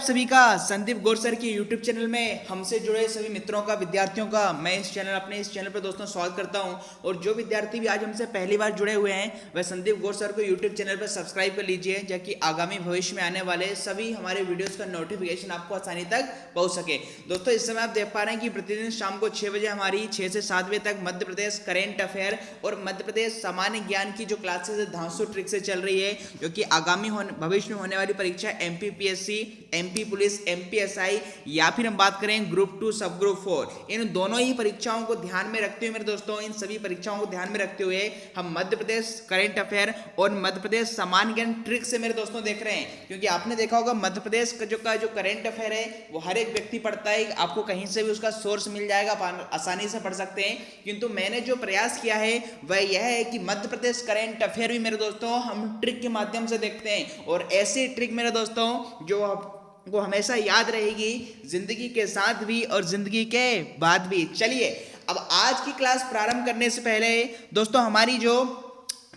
सभी का संदीप गौर सर की यूट्यूब चैनल में हमसे जुड़े सभी मित्रों का, विद्यार्थियों का मैं अपने इस चैनल पर दोस्तों स्वागत करता हूं। और जो विद्यार्थी भी आज हमसे पहली बार जुड़े हुए हैं वह संदीप गौर सर को यूट्यूब चैनल पर सब्सक्राइब कर लीजिए, ताकि आगामी भविष्य में आने वाले सभी हमारे वीडियोस का नोटिफिकेशन आपको आसानी तक पहुंच सके। दोस्तों इस समय आप देख पा रहे हैं कि प्रतिदिन शाम को 6 बजे हमारी 6 से 7 बजे तक मध्य प्रदेश करेंट अफेयर और मध्य प्रदेश सामान्य ज्ञान की जो क्लासेस धांसू ट्रिक से चल रही है, जो कि आगामी भविष्य में होने वाली परीक्षा एमपीपीएससी, एमपी पुलिस, एमपीएसआई या फिर हम बात करें ग्रुप 2 सब ग्रुप 4, इन दोनों ही परीक्षाओं को ध्यान में रखते हुए मेरे दोस्तों, इन सभी परीक्षाओं को ध्यान में रखते हुए हम मध्य प्रदेश करेंट अफेयर और मध्य प्रदेश सामान्य ज्ञान ट्रिक से मेरे दोस्तों देख रहे हैं। क्योंकि आपने देखा होगा मध्य प्रदेश का जो करेंट अफेयर है वो हर एक व्यक्ति पढ़ता है, आपको कहीं से भी उसका सोर्स मिल जाएगा, आप आसानी से पढ़ सकते हैं। किंतु मैंने जो प्रयास किया है वह यह है कि मध्य प्रदेश करेंट अफेयर भी मेरे दोस्तों हम ट्रिक के माध्यम से देखते हैं, और ऐसी ट्रिक मेरे दोस्तों जो वो हमेशा याद रहेगी जिंदगी के साथ भी और जिंदगी के बाद भी। चलिए अब आज की क्लास प्रारंभ करने से पहले दोस्तों, हमारी जो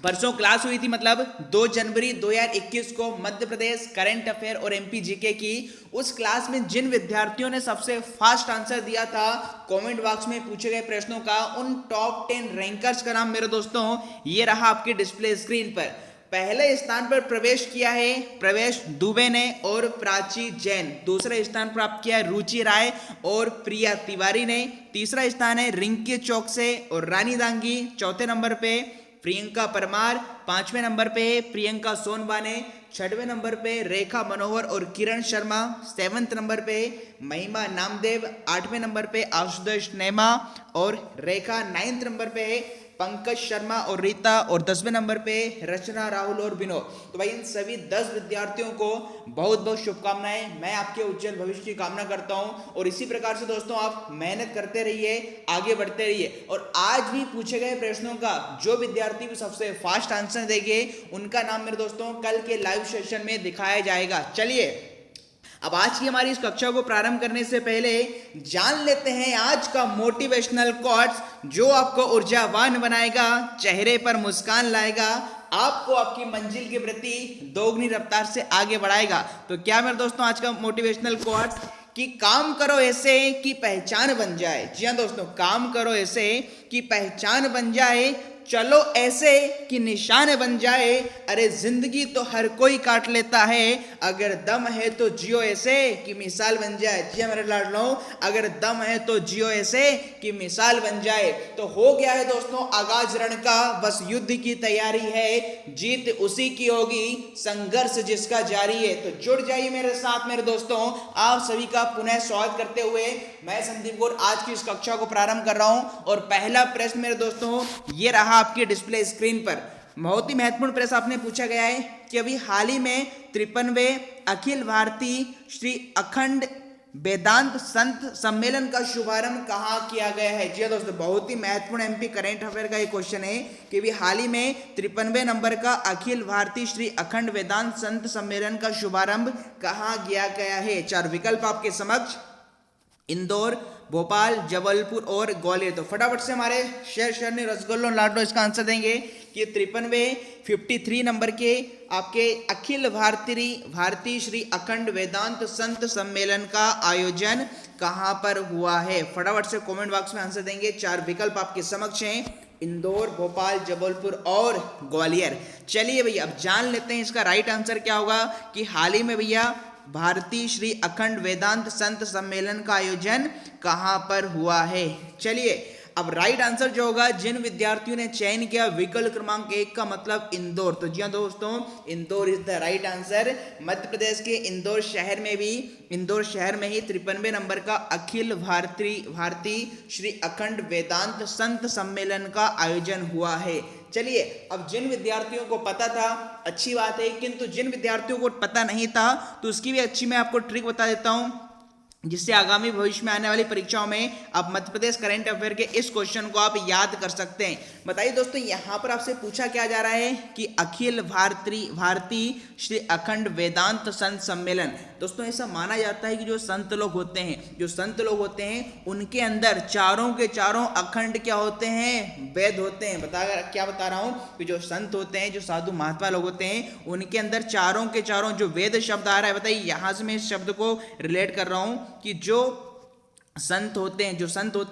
परसों क्लास हुई थी, मतलब 2 जनवरी 2021 को मध्य प्रदेश करंट अफेयर और एमपी जीके की, उस क्लास में जिन विद्यार्थियों ने सबसे फास्ट आंसर दिया था कमेंट बॉक्स में पूछे गए प्रश्नों का, उन टॉप 10 रैंकर्स का नाम मेरे दोस्तों ये रहा आपके डिस्प्ले स्क्रीन पर। पहले स्थान पर प्रवेश किया है प्रवेश दुबे ने और प्राची जैन, दूसरे स्थान प्राप्त किया है रुचि राय और प्रिया तिवारी ने, तीसरा स्थान है रिंकी चौक से और रानी दांगी, चौथे नंबर पे प्रियंका परमार, 5वें नंबर पे प्रियंका सोनवा ने, 6वें नंबर पे रेखा मनोहर और किरण शर्मा, 7वें नंबर पे महिमा नामदेव, 8वें नंबर पे आशुतोष नेमा और रेखा, 9वें नंबर पे पंकज शर्मा और रीता, और 10वें नंबर पे रचना राहुल और विनोद। तो भाई इन सभी 10 विद्यार्थियों को बहुत बहुत शुभकामनाएं, मैं आपके उज्जवल भविष्य की कामना करता हूं। और इसी प्रकार से दोस्तों आप मेहनत करते रहिए, आगे बढ़ते रहिए, और आज भी पूछे गए प्रश्नों का जो विद्यार्थी भी सबसे फास्ट आंसर देंगे उनका नाम मेरे दोस्तों कल के लाइव सेशन में दिखाया जाएगा। चलिए अब आज की हमारी इस कक्षा को प्रारंभ करने से पहले जान लेते हैं आज का मोटिवेशनल कोट्स, जो आपको ऊर्जावान बनाएगा, चेहरे पर मुस्कान लाएगा, आपको आपकी मंजिल के प्रति दोगुनी रफ्तार से आगे बढ़ाएगा। तो क्या मेरे दोस्तों आज का मोटिवेशनल कोट्स कि काम करो ऐसे कि पहचान बन जाए। जी हाँ दोस्तों, काम करो ऐसे कि पहचान बन जाए, चलो ऐसे कि निशान बन जाए, अरे जिंदगी तो हर कोई काट लेता है, अगर दम है तो जियो ऐसे कि मिसाल बन जाए। जी मेरे लाडलो, अगर दम है तो जियो ऐसे कि मिसाल बन जाए। तो हो गया है दोस्तों आगाज रण का, बस युद्ध की तैयारी है, जीत उसी की होगी, संघर्ष जिसका जारी है। तो जुड़ जाइए मेरे साथ मेरे दोस्तों। आप सभी का पुनः स्वागत करते हुए मैं संदीप गौर आज की इस कक्षा को प्रारंभ कर रहा हूं। और पहला प्रश्न मेरे दोस्तों ये रहा आपके डिस्प्ले स्क्रीन पर। बहुत ही महत्वपूर्ण प्रश्न आपने पूछा गया है कि अभी हाल ही में 53वें अखिल भारतीय श्री अखंड वेदांत संत सम्मेलन का शुभारंभ कहाँ किया गया है। जी दोस्तों, बहुत ही महत्वपूर्ण एमपी करेंट अफेयर का एक क्वेश्चन है कि अभी हाल ही में 53वें नंबर का अखिल भारतीय श्री अखंड वेदांत संत सम्मेलन का शुभारंभ कहाँ किया गया है। 4 विकल्प आपके समक्ष, इंदौर, भोपाल, जबलपुर और ग्वालियर। तो फटाफट से हमारे शेर ने रसगुल्लो लाडलो इसका आंसर देंगे कि 53 नंबर के आपके अखिल भारतीय श्री अखंड वेदांत संत सम्मेलन का आयोजन कहां पर हुआ है। फटाफट से कमेंट बॉक्स में आंसर देंगे। 4 विकल्प आपके समक्ष हैं, इंदौर, भोपाल, जबलपुर और ग्वालियर। चलिए भैया अब जान लेते हैं इसका राइट आंसर क्या होगा कि हाल ही में भैया भारतीय श्री अखंड वेदांत संत सम्मेलन का आयोजन कहां पर हुआ है। चलिए अब राइट आंसर जो होगा, जिन विद्यार्थियों ने चयन किया विकल्प क्रमांक 1 का मतलब इंदौर, तो जी हाँ दोस्तों Indore is the right answer. Madhya Pradesh के इंदौर शहर में ही 53वें नंबर का अखिल भारतीय श्री अखंड वेदांत संत सम्मेलन का आयोजन हुआ है। चलिए अब जिन विद्यार्थियों को पता था अच्छी बात है, किंतु जिन विद्यार्थियों को पता नहीं था तो उसकी भी अच्छी मैं आपको ट्रिक बता देता हूं जिससे आगामी भविष्य में आने वाली परीक्षाओं में आप मध्य प्रदेश करंट अफेयर के इस क्वेश्चन को आप याद कर सकते हैं। बताइए दोस्तों, यहाँ पर आपसे पूछा क्या जा रहा है कि अखिल भारतीय श्री अखंड वेदांत संत सम्मेलन। दोस्तों ऐसा माना जाता है कि जो संत लोग होते हैं उनके अंदर चारों के चारों अखंड क्या होते हैं, वेद होते हैं। क्या बता रहा हूँ कि जो संत होते हैं, जो साधु महात्मा लोग होते हैं, उनके अंदर चारों के चारों जो वेद शब्द आ रहा है, बताइए यहाँ से मैं इस शब्द को रिलेट कर रहा हूँ कि जो संत होते हैं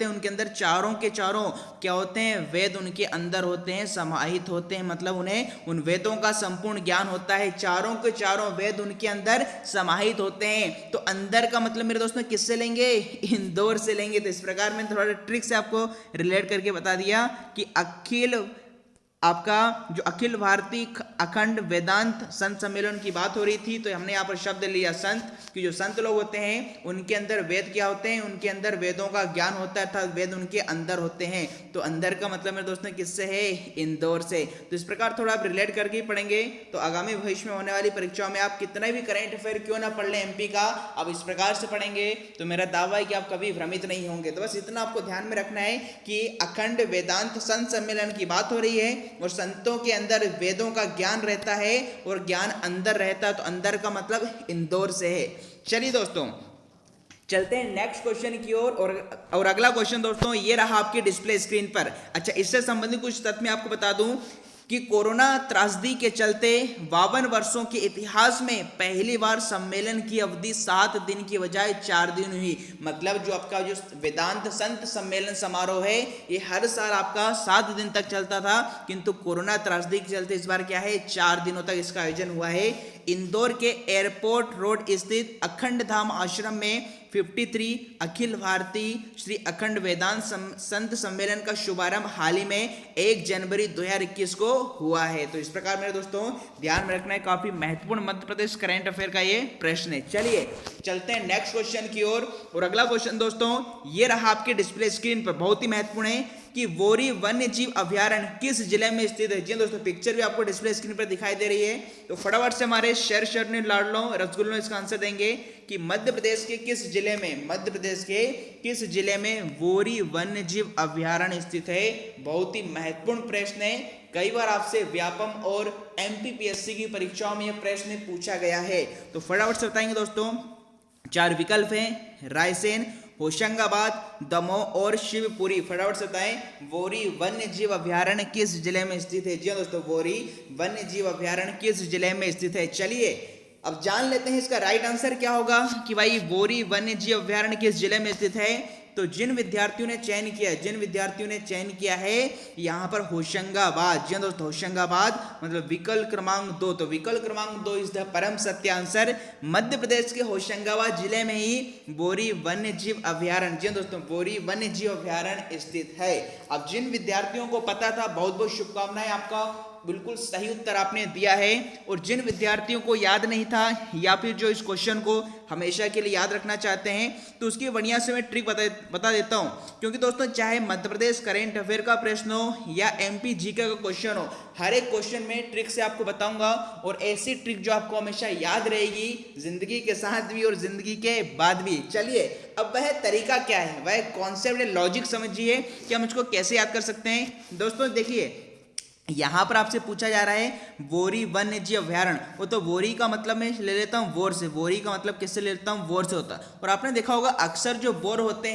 उनके अंदर चारों के चारों क्या होते हैं, वेद उनके अंदर होते हैं, समाहित होते हैं, मतलब उन्हें उन वेदों का संपूर्ण ज्ञान होता है। चारों के चारों वेद उनके अंदर समाहित होते हैं। तो अंदर का मतलब मेरे दोस्तों किससे लेंगे, इंदौर से लेंगे। तो इस प्रकार मैंने थोड़ा ट्रिक से आपको रिलेट करके बता दिया कि जो अखिल भारतीय अखंड वेदांत संत सम्मेलन की बात हो रही थी, तो हमने यहाँ पर शब्द लिया संत, कि जो संत लोग होते हैं उनके अंदर वेद क्या होते हैं, उनके अंदर वेदों का ज्ञान होता है, अर्थात वेद उनके अंदर होते हैं। तो अंदर का मतलब मेरे दोस्तों किससे है, इंदौर से। तो इस प्रकार थोड़ा आप रिलेट करके ही पढ़ेंगे तो आगामी भविष्य में होने वाली परीक्षाओं में आप कितना भी करंट अफेयर क्यों ना पढ़ लें एमपी का, आप इस प्रकार से पढ़ेंगे तो मेरा दावा है कि आप कभी भ्रमित नहीं होंगे। तो बस इतना आपको ध्यान में रखना है कि अखंड वेदांत संत सम्मेलन की बात हो रही है और संतों के अंदर वेदों का ज्ञान रहता है और ज्ञान अंदर रहता है, तो अंदर का मतलब इंदौर से है। चलिए दोस्तों चलते हैं नेक्स्ट क्वेश्चन की ओर और अगला क्वेश्चन दोस्तों ये रहा आपकी डिस्प्ले स्क्रीन पर। अच्छा, इससे संबंधित कुछ तथ्य मैं आपको बता दूं कि कोरोना त्रासदी के चलते 52 वर्षों के इतिहास में पहली बार सम्मेलन की अवधि 7 दिन की बजाय 4 दिन हुई। मतलब जो आपका जो वेदांत संत सम्मेलन समारोह है ये हर साल आपका 7 दिन तक चलता था, किंतु कोरोना त्रासदी के चलते इस बार क्या है 4 दिनों तक इसका आयोजन हुआ है। इंदौर के एयरपोर्ट रोड स्थित अखंड धाम आश्रम में 53 अखिल भारतीय श्री अखंड वेदांत संत सम्मेलन का शुभारंभ हाल ही में 1 जनवरी 2021 को हुआ है। तो इस प्रकार मेरे दोस्तों ध्यान में रखना है, काफी महत्वपूर्ण मध्य प्रदेश करंट अफेयर का ये प्रश्न है। चलिए चलते हैं नेक्स्ट क्वेश्चन की ओर और अगला क्वेश्चन दोस्तों ये रहा आपके डिस्प्ले स्क्रीन पर, बहुत ही महत्वपूर्ण है कि वोरी वन्य जीव अभयारण्य किस जिले में स्थित है। जी दोस्तों, पिक्चर भी आपको डिस्प्ले स्क्रीन पर दिखाई दे रही है, तो फटाफट से हमारे शेर लाडलों रसगुल्लों इसका आंसर देंगे कि मध्य प्रदेश के किस जिले में वोरी वन्य जीव अभयारण्य स्थित है। बहुत ही महत्वपूर्ण प्रश्न है, कई बार आपसे व्यापम और एमपीपीएससी की परीक्षाओं में यह प्रश्न पूछा गया है। तो फटाफट से बताएंगे दोस्तों, 4 विकल्प हैं, रायसेन, होशंगाबाद, दमोह और शिवपुरी। फटाफट से बताएं वोरी वन्य जीव अभयारण्य किस जिले में स्थित है। जी दोस्तों, वोरी वन्य जीव अभयारण्य किस जिले में स्थित है। चलिए अब जान लेते हैं इसका राइट आंसर क्या होगा कि भाई वोरी वन्य जीव अभयारण्य किस जिले में स्थित है। तो जिन विद्यार्थियों ने चयन किया है यहाँ पर होशंगाबाद। जी दोस्तों, होशंगाबाद मतलब विकल्प क्रमांक 2। तो विकल्प क्रमांक 2 इज द परम सत्य आंसर। मध्य प्रदेश के होशंगाबाद जिले में ही बोरी वन्य जीव अभयारण्य, जी दोस्तों, बोरी वन्य जीव अभयारण्य स्थित है। अब जिन विद्यार्थियों को पता था बहुत बहुत शुभकामनाएं, आपका बिल्कुल सही उत्तर आपने दिया है। और जिन विद्यार्थियों को याद नहीं था या फिर जो इस क्वेश्चन को हमेशा के लिए याद रखना चाहते हैं तो उसकी बढ़िया से मैं ट्रिक बता देता हूं, क्योंकि दोस्तों चाहे मध्य प्रदेश करेंट अफेयर का प्रश्न हो या एमपी जीके का क्वेश्चन हो, हर एक क्वेश्चन में ट्रिक से आपको बताऊंगा और ऐसी ट्रिक जो आपको हमेशा याद रहेगी जिंदगी के साथ भी और जिंदगी के बाद भी। चलिए अब वह तरीका क्या है, वह कॉन्सेप्ट लॉजिक समझिए कि हम इसको कैसे याद कर सकते हैं। दोस्तों देखिए यहां पर आपसे पूछा जा रहा है वोरी वन्य जीव अभयारण्य, वो तो वोरी का मतलब मैं ले लेता हूं वोर से, वोरी का मतलब किससे ले लेता हूं, वोर से होता है। और आपने देखा होगा अक्सर जो बोर होते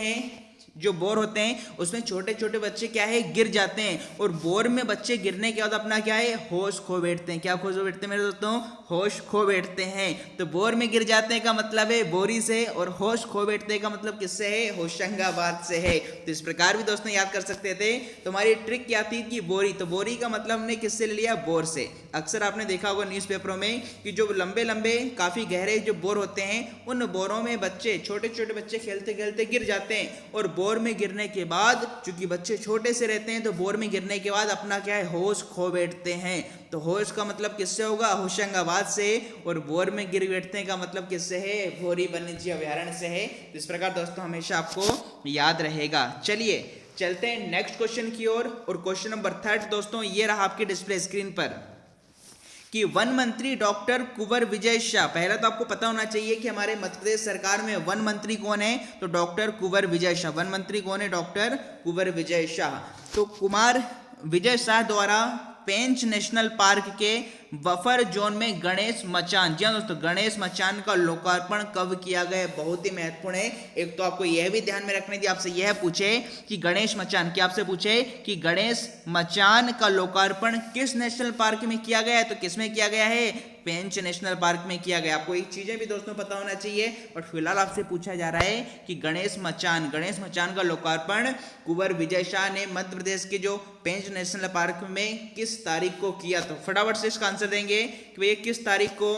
हैं उसमें छोटे छोटे बच्चे क्या है गिर जाते हैं, और बोर में बच्चे गिरने के बाद अपना क्या है होश खो बैठते हैं। क्या खो बैठते हैं मेरे दोस्तों, होश खो बैठते हैं। तो बोर में गिर जाते हैं का मतलब है बोरी से, और होश खो बैठते का मतलब किससे है, होशंगाबाद से है। तो इस प्रकार भी दोस्तों याद कर सकते थे। तो हमारी ट्रिक क्या थी कि बोरी, तो बोरी का मतलब हमने किससे ले लिया, बोर से। अक्सर आपने देखा होगा न्यूज़पेपरों में कि जो लंबे लंबे काफी गहरे जो बोर होते हैं उन बोरों में बच्चे छोटे छोटे बच्चे खेलते खेलते गिर जाते हैं, और बोर में गिरने के बाद चूंकि बच्चे छोटे से रहते हैं तो बोर में गिरने के बाद अपना क्या है होश खो बैठते हैं। तो होश का मतलब किससे होगा, होशंगाबाद से, और बोर में गिर बैठने का मतलब किससे है, भोरी वन्य जीव अभयारण्य से है। तो इस प्रकार दोस्तों हमेशा आपको याद रहेगा। चलिए चलते हैं नेक्स्ट क्वेश्चन की ओर और क्वेश्चन नंबर 3 दोस्तों ये रहा आपके डिस्प्ले स्क्रीन पर कि वन मंत्री डॉक्टर कुंवर विजय शाह, पहला तो आपको पता होना चाहिए कि हमारे मध्य प्रदेश सरकार में वन मंत्री कौन है, तो डॉक्टर कुंवर विजय शाह। वन मंत्री कौन है, डॉक्टर कुंवर विजय शाह। तो कुमार विजय शाह द्वारा पेंच नेशनल पार्क के बफर जोन में गणेश मचान, जी हाँ दोस्तों, गणेश मचान का लोकार्पण कब किया गया, बहुत ही महत्वपूर्ण है। एक तो आपको यह भी ध्यान में रखने दी, आपसे यह पूछे कि गणेश मचान, क्या आपसे पूछे कि गणेश मचान का लोकार्पण किस नेशनल पार्क में किया गया है, तो किसमें किया गया है, पेंच नेशनल पार्क में किया गया। आपको एक चीजें भी दोस्तों पता होना चाहिए, और फिलहाल आपसे पूछा जा रहा है कि गणेश मचान का लोकार्पण कुंवर विजय शाह ने मध्य प्रदेश के जो पेंच नेशनल पार्क में किस तारीख को किया, तो फटाफट से इसका आंसर देंगे कि भैया किस तारीख को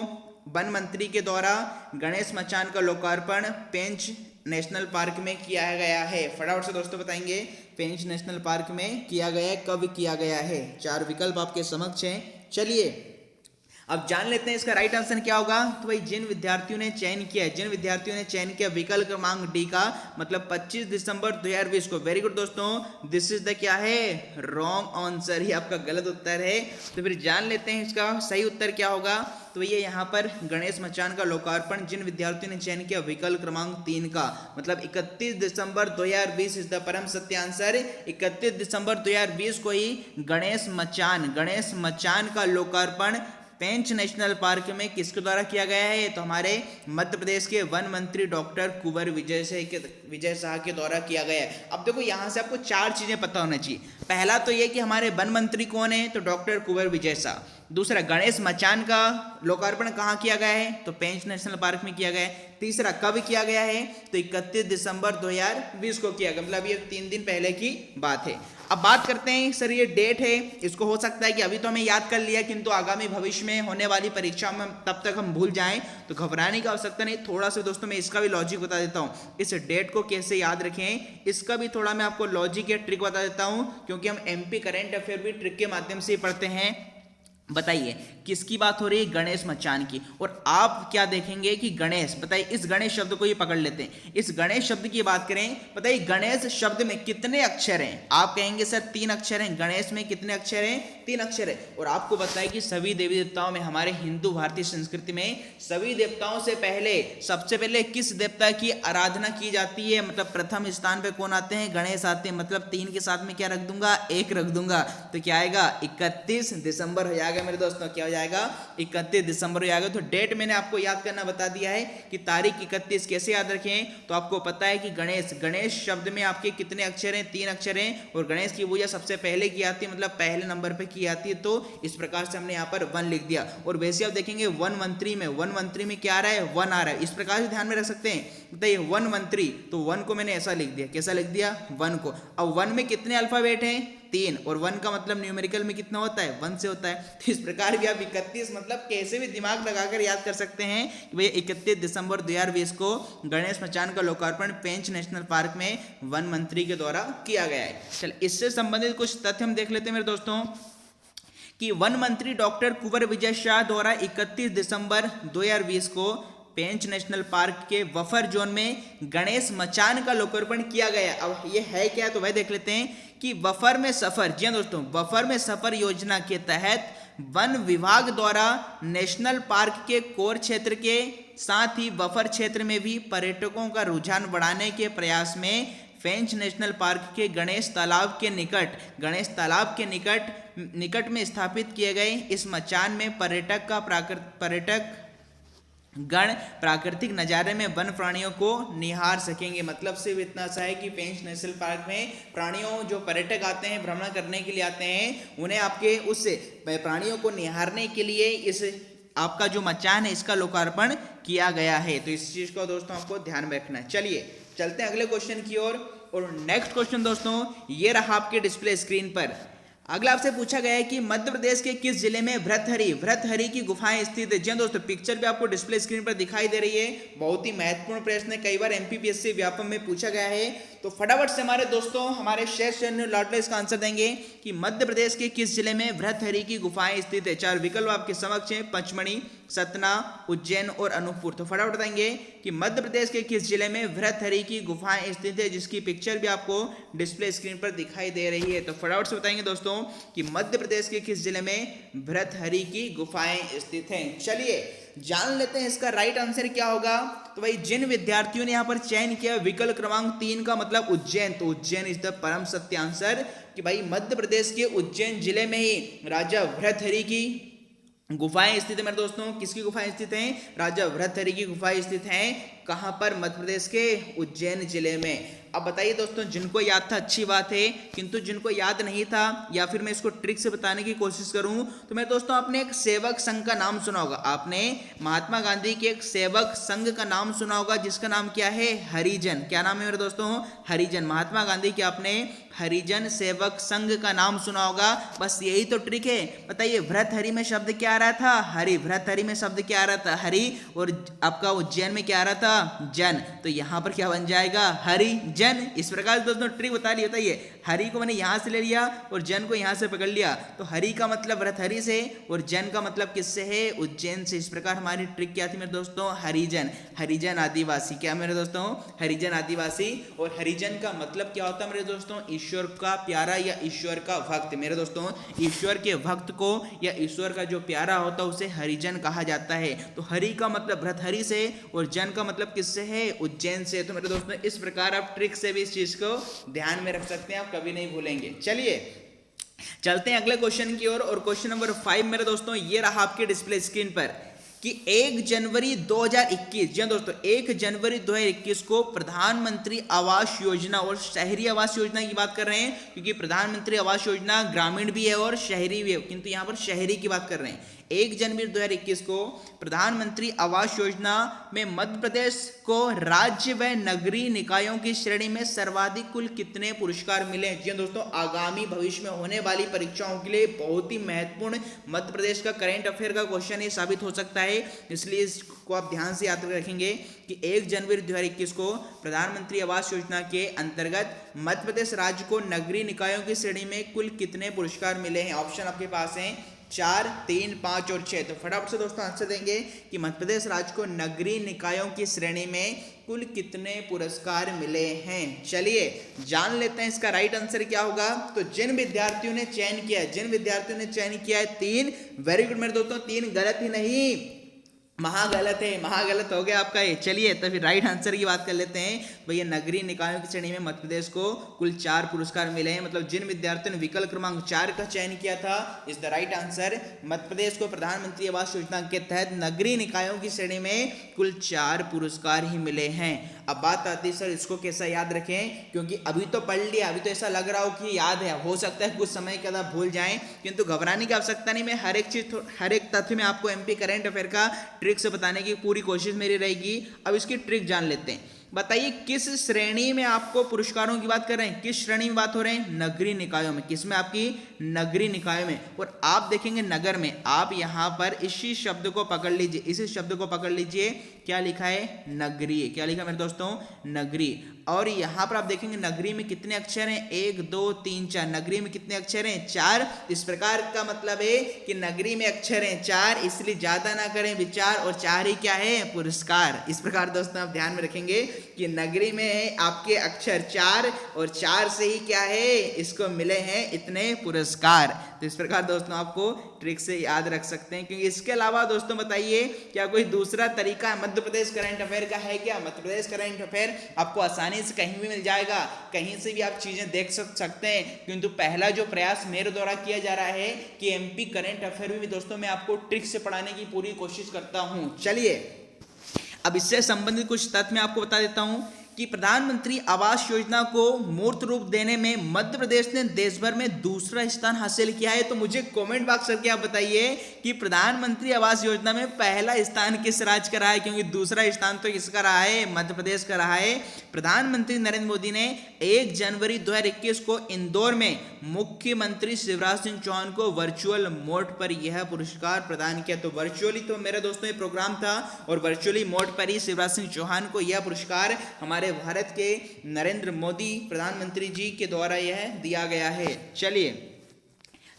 वन मंत्री के द्वारा गणेश मचान का लोकार्पण पेंच नेशनल पार्क में किया गया है। फटाफट से दोस्तों बताएंगे पेंच नेशनल पार्क में किया गया है, कब किया गया है। 4 विकल्प आपके समक्ष हैं। चलिए अब जान लेते हैं इसका राइट आंसर क्या होगा। तो भाई जिन विद्यार्थियों ने चयन किया विकल्प क्रमांक डी का, मतलब 25 दिसंबर 2020 को। वेरी गुड दोस्तों, दिस इज द क्या है, रॉन्ग आंसर, ही आपका गलत उत्तर है। तो फिर जान लेते हैं इसका सही उत्तर क्या होगा। तो ये यहाँ पर गणेश मचान का लोकार्पण जिन विद्यार्थियों ने चयन किया विकल्प क्रमांक 3 का, मतलब 31 दिसंबर 2020 इज द परम सत्य आंसर। 31 दिसंबर 2020 को ही गणेश मचान का लोकार्पण पेंच नेशनल पार्क में किसके द्वारा किया गया है, तो हमारे मध्य प्रदेश के वन मंत्री डॉक्टर कुंवर विजय शाह के द्वारा किया गया है। अब देखो यहाँ से आपको 4 चीजें पता होना चाहिए। पहला तो ये कि हमारे वन मंत्री कौन है, तो डॉक्टर कुंवर विजय शाह। दूसरा, गणेश मचान का लोकार्पण कहाँ किया गया है, तो पेंच नेशनल पार्क में किया गया है। तीसरा, कब किया गया है, तो 31 दिसंबर 2020 को किया गया, मतलब ये 3 दिन पहले की बात है। अब बात करते हैं सर, ये डेट है, इसको हो सकता है कि अभी तो हमें याद कर लिया, किंतु आगामी भविष्य में होने वाली परीक्षा में तब तक हम भूल जाएं, तो घबराने की आवश्यकता नहीं। थोड़ा सा दोस्तों मैं इसका भी लॉजिक बता देता हूं, इस डेट को कैसे याद रखें, इसका भी थोड़ा मैं आपको लॉजिक या ट्रिक बता देता हूं, क्योंकि हम एमपी करंट अफेयर भी ट्रिक के माध्यम से पढ़ते हैं। बताइए किसकी बात हो रही है, गणेश मचान की। और आप क्या देखेंगे कि गणेश, बताइए इस गणेश शब्द को ये पकड़ लेते हैं। इस गणेश शब्द की बात करें, बताइए गणेश शब्द में कितने अक्षर हैं, आप कहेंगे सर 3 अक्षर हैं। गणेश में कितने अक्षर हैं, 3 अक्षर है। और आपको बताएं कि सभी देवी देवताओं में, हमारे हिंदू भारतीय संस्कृति में सभी देवताओं से पहले, सबसे पहले किस देवता की आराधना की जाती है, मतलब प्रथम स्थान पे कौन आते हैं, गणेश आते हैं। मतलब 3 के साथ में क्या रख दूंगा, 1 रख दूंगा, तो क्या आएगा 31 दिसंबर हो जाएगा मेरे दोस्तों। क्या हो जाएगा, 31 दिसंबर हो जाएगा। तो डेट मैंने आपको याद करना बता दिया है कि तारीख 31 कैसे याद रखें। तो आपको पता है कि गणेश शब्द में आपके कितने अक्षर हैं, 3 अक्षर हैं। और गणेश की पूजा सबसे पहले की जाती है, मतलब पहले नंबर पे की जाती है। तो इस प्रकार से हमने यहाँ पर 1 लिख दिया। और वैसे आप देखेंगे वन मंत्री में क्या आ रहा है, 1 आ रहा है। इस प्रकार से ध्यान में रख सकते हैं। बताइए वन मंत्री, तो 1 को मैंने ऐसा लिख दिया, कैसा लिख दिया, 1 को। अब 1 में कितने अल्फाबेट हैं, 3, और 1 का मतलब न्यूमेरिकल में कितना होता है, 1 से होता है। तो इस प्रकार भी आप 31 मतलब कैसे भी दिमाग लगाकर याद कर सकते हैं कि भैया 31 दिसंबर 2020 को गणेश मचान का लोकार्पण पेंच नेशनल पार्क में वन मंत्री के द्वारा किया गया है। चल इससे संबंधित कुछ तथ्य हम देख लेते हैं मेरे दोस्तों, कि वन मंत्री डॉक्टर कुंवर विजय शाह द्वारा 31 दिसंबर 2020 को पेंच नेशनल पार्क के बफर जोन में गणेश मचान का लोकार्पण किया गया। अब ये है क्या, तो वह देख लेते हैं कि बफर में सफर, जी हाँ दोस्तों, बफर में सफर योजना के तहत वन विभाग द्वारा नेशनल पार्क के कोर क्षेत्र के साथ ही बफर क्षेत्र में भी पर्यटकों का रुझान बढ़ाने के प्रयास में पेंच नेशनल पार्क के गणेश तालाब के निकट में स्थापित किए गए इस मचान में पर्यटक गण प्राकृतिक नज़ारे में वन प्राणियों को निहार सकेंगे। मतलब सिर्फ इतना सा है कि पेंच नेशनल पार्क में प्राणियों, जो पर्यटक आते हैं, भ्रमण करने के लिए आते हैं, उन्हें आपके उस प्राणियों को निहारने के लिए इस आपका जो मचान है इसका लोकार्पण किया गया है। तो इस चीज़ को दोस्तों आपको ध्यान में रखना है। चलिए चलते हैं अगले क्वेश्चन की ओर। और नेक्स्ट क्वेश्चन दोस्तों ये रहा आपके डिस्प्ले स्क्रीन पर। अगला आपसे पूछा गया है कि मध्य प्रदेश के किस जिले में भृतहरि की गुफाएं स्थित है। जी हाँ दोस्तों, पिक्चर भी आपको डिस्प्ले स्क्रीन पर दिखाई दे रही है। बहुत ही महत्वपूर्ण प्रश्न है, कई बार एमपीपीएससी व्यापम में पूछा गया है। तो तो फटाफट से हमारे दोस्तों हमारे शेष लॉटले इसका आंसर देंगे कि मध्य प्रदेश के किस जिले में भृतहरि की गुफाएं स्थित है। चार विकल्प आपके समक्ष हैं, पचमढ़ी, सतना, उज्जैन और अनूपपुर। तो फटाफट बताएंगे कि मध्य प्रदेश के किस जिले में भृतहरि की गुफाएं स्थित है, जिसकी पिक्चर भी आपको डिस्प्ले स्क्रीन पर दिखाई दे रही है। तो फटाफट से बताएंगे दोस्तों कि मध्य प्रदेश के किस जिले में भृतहरि की गुफाएं स्थित हैं। चलिए जान लेते हैं इसका राइट आंसर क्या होगा। तो भाई जिन विद्यार्थियों ने यहाँ पर चयन किया विकल्प क्रमांक 3 का मतलब उज्जैन, तो उज्जैन इज द परम सत्य आंसर कि भाई मध्य प्रदेश के उज्जैन जिले में ही राजा भृतहरि की गुफाएं स्थित है मेरे दोस्तों। किसकी गुफाएं स्थित हैं? राजा भृतहरि की गुफाएं स्थित हैं। कहां पर? मध्य प्रदेश के उज्जैन जिले में। अब बताइए दोस्तों, जिनको याद था अच्छी बात है, किंतु जिनको याद नहीं था या फिर मैं इसको ट्रिक से बताने की कोशिश करूं तो मेरे दोस्तों आपने एक सेवक संघ का नाम सुना होगा। आपने महात्मा गांधी के एक सेवक संघ का नाम सुना होगा जिसका नाम क्या है? हरिजन। क्या नाम है मेरे दोस्तों? हरिजन। महात्मा गांधी के आपने हरिजन सेवक संघ का नाम सुना होगा। बस यही तो ट्रिक है। बताइए भृतहरि में शब्द क्या आ रहा था? हरि। भृतहरि में शब्द क्या आ रहा था? हरि। और आपका उज्जैन में क्या आ रहा था? जन। तो यहां पर क्या बन जाएगा? हरि जन। इस प्रकार दोस्तों ट्रिक बता ली। बताइए हरि को मैंने यहां से ले लिया और जन को यहां से पकड़ लिया, तो हरि का मतलब भृतहरि से और जन का मतलब किससे है? उज्जैन से। इस प्रकार हमारी ट्रिक क्या थी मेरे दोस्तों? हरिजन। हरिजन आदिवासी। क्या मेरे दोस्तों? हरिजन आदिवासी। और हरिजन का मतलब क्या होता है मेरे दोस्तों? ईश्वर का प्यारा या ईश्वर का भक्त। मेरे दोस्तों ईश्वर के भक्त को या ईश्वर का जो प्यारा होता है उसे हरिजन कहा जाता है। तो हरि का मतलब भृतहरि से और जन का मतलब किससे है? उज्जैन से। तो मेरे दोस्तों इस प्रकार आप ट्रिक से भी इस चीज को ध्यान में रख सकते हैं, आप कभी नहीं भूलेंगे। चलिए चलते हैं अगले क्वेश्चन की ओर। और क्वेश्चन नंबर 5 मेरे दोस्तों ये रहा आपके डिस्प्ले स्क्रीन पर कि 1 जनवरी 2021, जी दोस्तों 1 जनवरी 2021 को प्रधानमंत्री आवास योजना और शहरी आवास योजना की बात कर रहे हैं, क्योंकि प्रधानमंत्री आवास योजना ग्रामीण भी है और शहरी भी है, किंतु यहाँ पर शहरी की बात कर रहे हैं। 1 जनवरी 2021 को प्रधानमंत्री आवास योजना में मध्य प्रदेश को राज्य व नगरीय निकायों की श्रेणी में सर्वाधिक कुल कितने पुरस्कार मिले? जी दोस्तों आगामी भविष्य में होने वाली परीक्षाओं के लिए बहुत ही महत्वपूर्ण मध्य प्रदेश का करंट अफेयर का क्वेश्चन ये साबित हो सकता है, इसलिए इसको आप ध्यान से याद रखेंगे कि 1 जनवरी 2021 को प्रधानमंत्री आवास योजना के अंतर्गत मध्य प्रदेश राज्य को नगरीय निकायों की श्रेणी में कुल कितने पुरस्कार मिले हैं। ऑप्शन आपके पास हैं 4, 3, 5 और 6। तो फटाफट से दोस्तों आंसर देंगे कि मध्य प्रदेश राज्य को नगरीय निकायों की श्रेणी में कुल कितने पुरस्कार मिले हैं। चलिए जान लेते हैं इसका राइट आंसर क्या होगा। तो जिन विद्यार्थियों ने चयन किया है 3, वेरी गुड मेरे दोस्तों, 3 गलत ही नहीं, महागलत है, महागलत हो गया आपका ये। चलिए तो फिर राइट आंसर की बात कर लेते हैं। भैया नगरीय निकायों की श्रेणी में मध्य प्रदेश को कुल 4 पुरस्कार मिले हैं। मतलब जिन विद्यार्थियों ने विकल्प क्रमांक 4 का चयन किया था is the right answer. Madhya प्रदेश को प्रधानमंत्री आवास योजना के तहत नगरीय निकायों की श्रेणी में कुल 4 पुरस्कार ही मिले हैं। अब बात आती है सर इसको कैसा याद रखें, क्योंकि अभी तो पढ़ लिया, अभी तो ऐसा लग रहा हो कि याद है, हो सकता है कुछ समय के बाद भूल जाएं, किंतु घबराने की आवश्यकता नहीं। मैं हर एक चीज हर एक तथ्य में आपको एमपी करंट अफेयर का ट्रिक से बताने की पूरी कोशिश मेरी रहेगी। अब इसकी ट्रिक जान लेते हैं। बताइए किस श्रेणी में आपको पुरस्कारों की बात कर रहे हैं, किस श्रेणी में बात हो रहे हैं? नगरीय निकायों में। किसमें? आपकी नगरीय निकायों में। और आप देखेंगे नगर में, आप यहां पर इसी शब्द को पकड़ लीजिए, इसी शब्द को पकड़ लीजिए, क्या लिखा है? नगरीय। क्या लिखा मेरे दोस्तों? नगरीय। और यहां पर आप देखेंगे नगरीय में कितने अक्षर हैं? 1, 2, 3, 4। नगरीय में कितने अक्षर हैं? 4। इस प्रकार का मतलब है कि नगरीय में अक्षर हैं 4, इसलिए ज्यादा ना करें विचार, और 4 ही क्या है? पुरस्कार। इस प्रकार दोस्तों आप ध्यान में रखेंगे कि नगरी में है आपके अक्षर 4 और 4 से ही क्या है? इसको मिले हैं इतने पुरस्कार। तो इस प्रकार दोस्तों आपको ट्रिक से याद रख सकते हैं। क्योंकि इसके अलावा दोस्तों बताइए क्या कोई दूसरा तरीका मध्य प्रदेश करंट अफेयर का है क्या? मध्य प्रदेश करंट अफेयर आपको आसानी से कहीं भी मिल जाएगा, कहीं से भी आप चीजें देख सकते हैं, किंतु पहला जो प्रयास मेरे द्वारा किया जा रहा है कि एमपी करंट अफेयर में भी दोस्तों मैं आपको ट्रिक से पढ़ाने की पूरी कोशिश करता हूं। चलिए अब इससे संबंधित कुछ तथ्य मैं आपको बता देता हूं कि प्रधानमंत्री आवास योजना को मूर्त रूप देने में मध्य प्रदेश ने देश भर में दूसरा स्थान हासिल किया है। तो मुझे कमेंट बॉक्स करके आप बताइए कि प्रधानमंत्री आवास योजना में पहला स्थान किस राज्य का रहा है, क्योंकि दूसरा स्थान तो किसका रहा है? मध्य प्रदेश का रहा है। प्रधानमंत्री नरेंद्र मोदी ने 1 जनवरी 2021 को इंदौर में मुख्यमंत्री शिवराज सिंह चौहान को वर्चुअल मोड पर यह पुरस्कार प्रदान किया। तो वर्चुअली तो मेरे दोस्तों ये प्रोग्राम था और वर्चुअली मोड पर ही शिवराज सिंह चौहान को यह पुरस्कार हमारे हमारे भारत के नरेंद्र मोदी प्रधानमंत्री जी के द्वारा यह दिया गया है। चलिए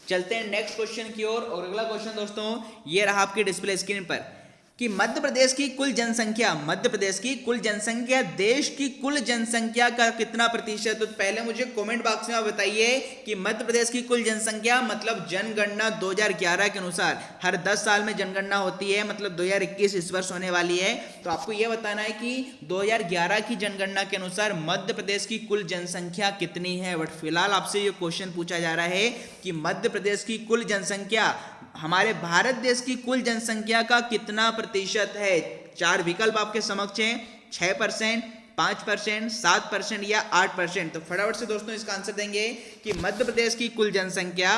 चलते हैं नेक्स्ट क्वेश्चन की ओर। और अगला क्वेश्चन दोस्तों ये रहा आपके डिस्प्ले स्क्रीन पर कि मध्य प्रदेश की कुल जनसंख्या, मध्य प्रदेश की कुल जनसंख्या देश की कुल जनसंख्या का कितना प्रतिशत। तो पहले मुझे कमेंट बॉक्स में आप बताइए कि मध्य प्रदेश की कुल जनसंख्या मतलब जनगणना 2011 के अनुसार हर 10 साल में जनगणना होती है, मतलब 2021 इस वर्ष होने वाली है। तो आपको यह बताना है कि 2011 की जनगणना के अनुसार मध्य प्रदेश की कुल जनसंख्या कितनी है। बट फिलहाल आपसे ये क्वेश्चन पूछा जा रहा है कि मध्य प्रदेश की कुल जनसंख्या हमारे भारत देश की कुल जनसंख्या का कितना प्रतिशत है। 4 विकल्प आपके समक्ष हैं, 6%, 5%, 7% या 8%। तो फटाफट से दोस्तों इसका आंसर देंगे कि मध्य प्रदेश की कुल जनसंख्या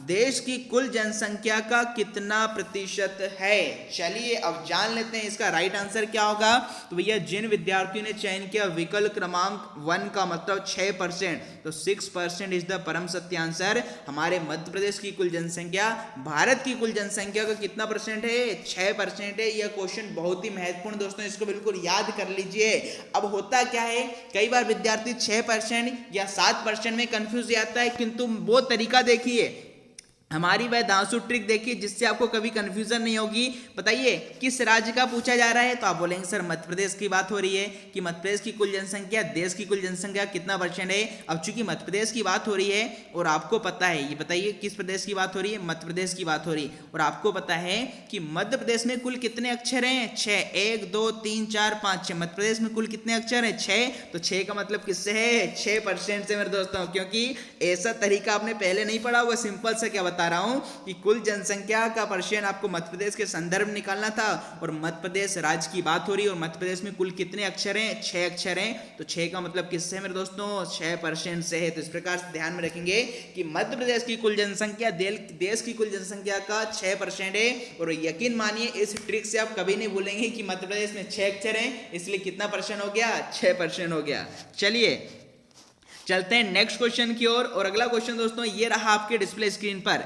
देश की कुल जनसंख्या का कितना प्रतिशत है। चलिए अब जान लेते हैं इसका राइट आंसर क्या होगा। तो भैया जिन विद्यार्थियों ने चयन किया विकल्प क्रमांक 1 का मतलब 6%, तो 6% इज द परम सत्य आंसर। हमारे मध्य प्रदेश की कुल जनसंख्या भारत की कुल जनसंख्या का कितना परसेंट है, 6% है। यह क्वेश्चन बहुत ही महत्वपूर्ण दोस्तों, इसको बिल्कुल याद कर लीजिए। अब होता क्या है, कई बार विद्यार्थी 6% या 7% में कंफ्यूज आता है, किंतु वो तरीका देखिए, हमारी वह धांसू ट्रिक देखिए जिससे आपको कभी कंफ्यूजन नहीं होगी। बताइए किस राज्य का पूछा जा रहा है, तो आप बोलेंगे सर मध्य प्रदेश की बात हो रही है कि मध्य प्रदेश की कुल जनसंख्या देश की कुल जनसंख्या कितना परसेंट है। अब चूंकि मध्य प्रदेश की बात हो रही है और आपको पता है, ये बताइए किस प्रदेश की बात हो रही है, मध्य प्रदेश की बात हो रही है, और आपको पता है कि मध्य प्रदेश में कुल कितने अक्षर हैं, 6, 1 2 3 4 5 6। मध्य प्रदेश में कुल कितने अक्षर हैं, 6। तो 6 का मतलब किससे है, 6% से मेरे दोस्तों, क्योंकि ऐसा तरीका आपने पहले नहीं पढ़ा हुआ। सिंपल से क्या बता रहा हूं कि कुल जनसंख्या का परसेंट आपको मध्य प्रदेश के संदर्भ में निकालना था, और मध्य प्रदेश राज्य की बात हो रही है, और मध्य प्रदेश में कुल कितने अक्षर हैं, 6 अक्षर हैं। तो 6 का मतलब किससे है मेरे दोस्तों, 6% से है। तो इस प्रकार से ध्यान में रखेंगे कि मध्य प्रदेश की कुल जनसंख्या देश की कुल जनसंख्या का 6% है। और यकीन मानिए इस ट्रिक से आप कभी नहीं भूलेंगे कि मध्य प्रदेश में 6 अक्षर हैं, इसलिए कितना परसेंट हो गया, 6% हो गया। चलिए चलते हैं नेक्स्ट क्वेश्चन की ओर। और अगला क्वेश्चन दोस्तों ये रहा आपके डिस्प्ले स्क्रीन पर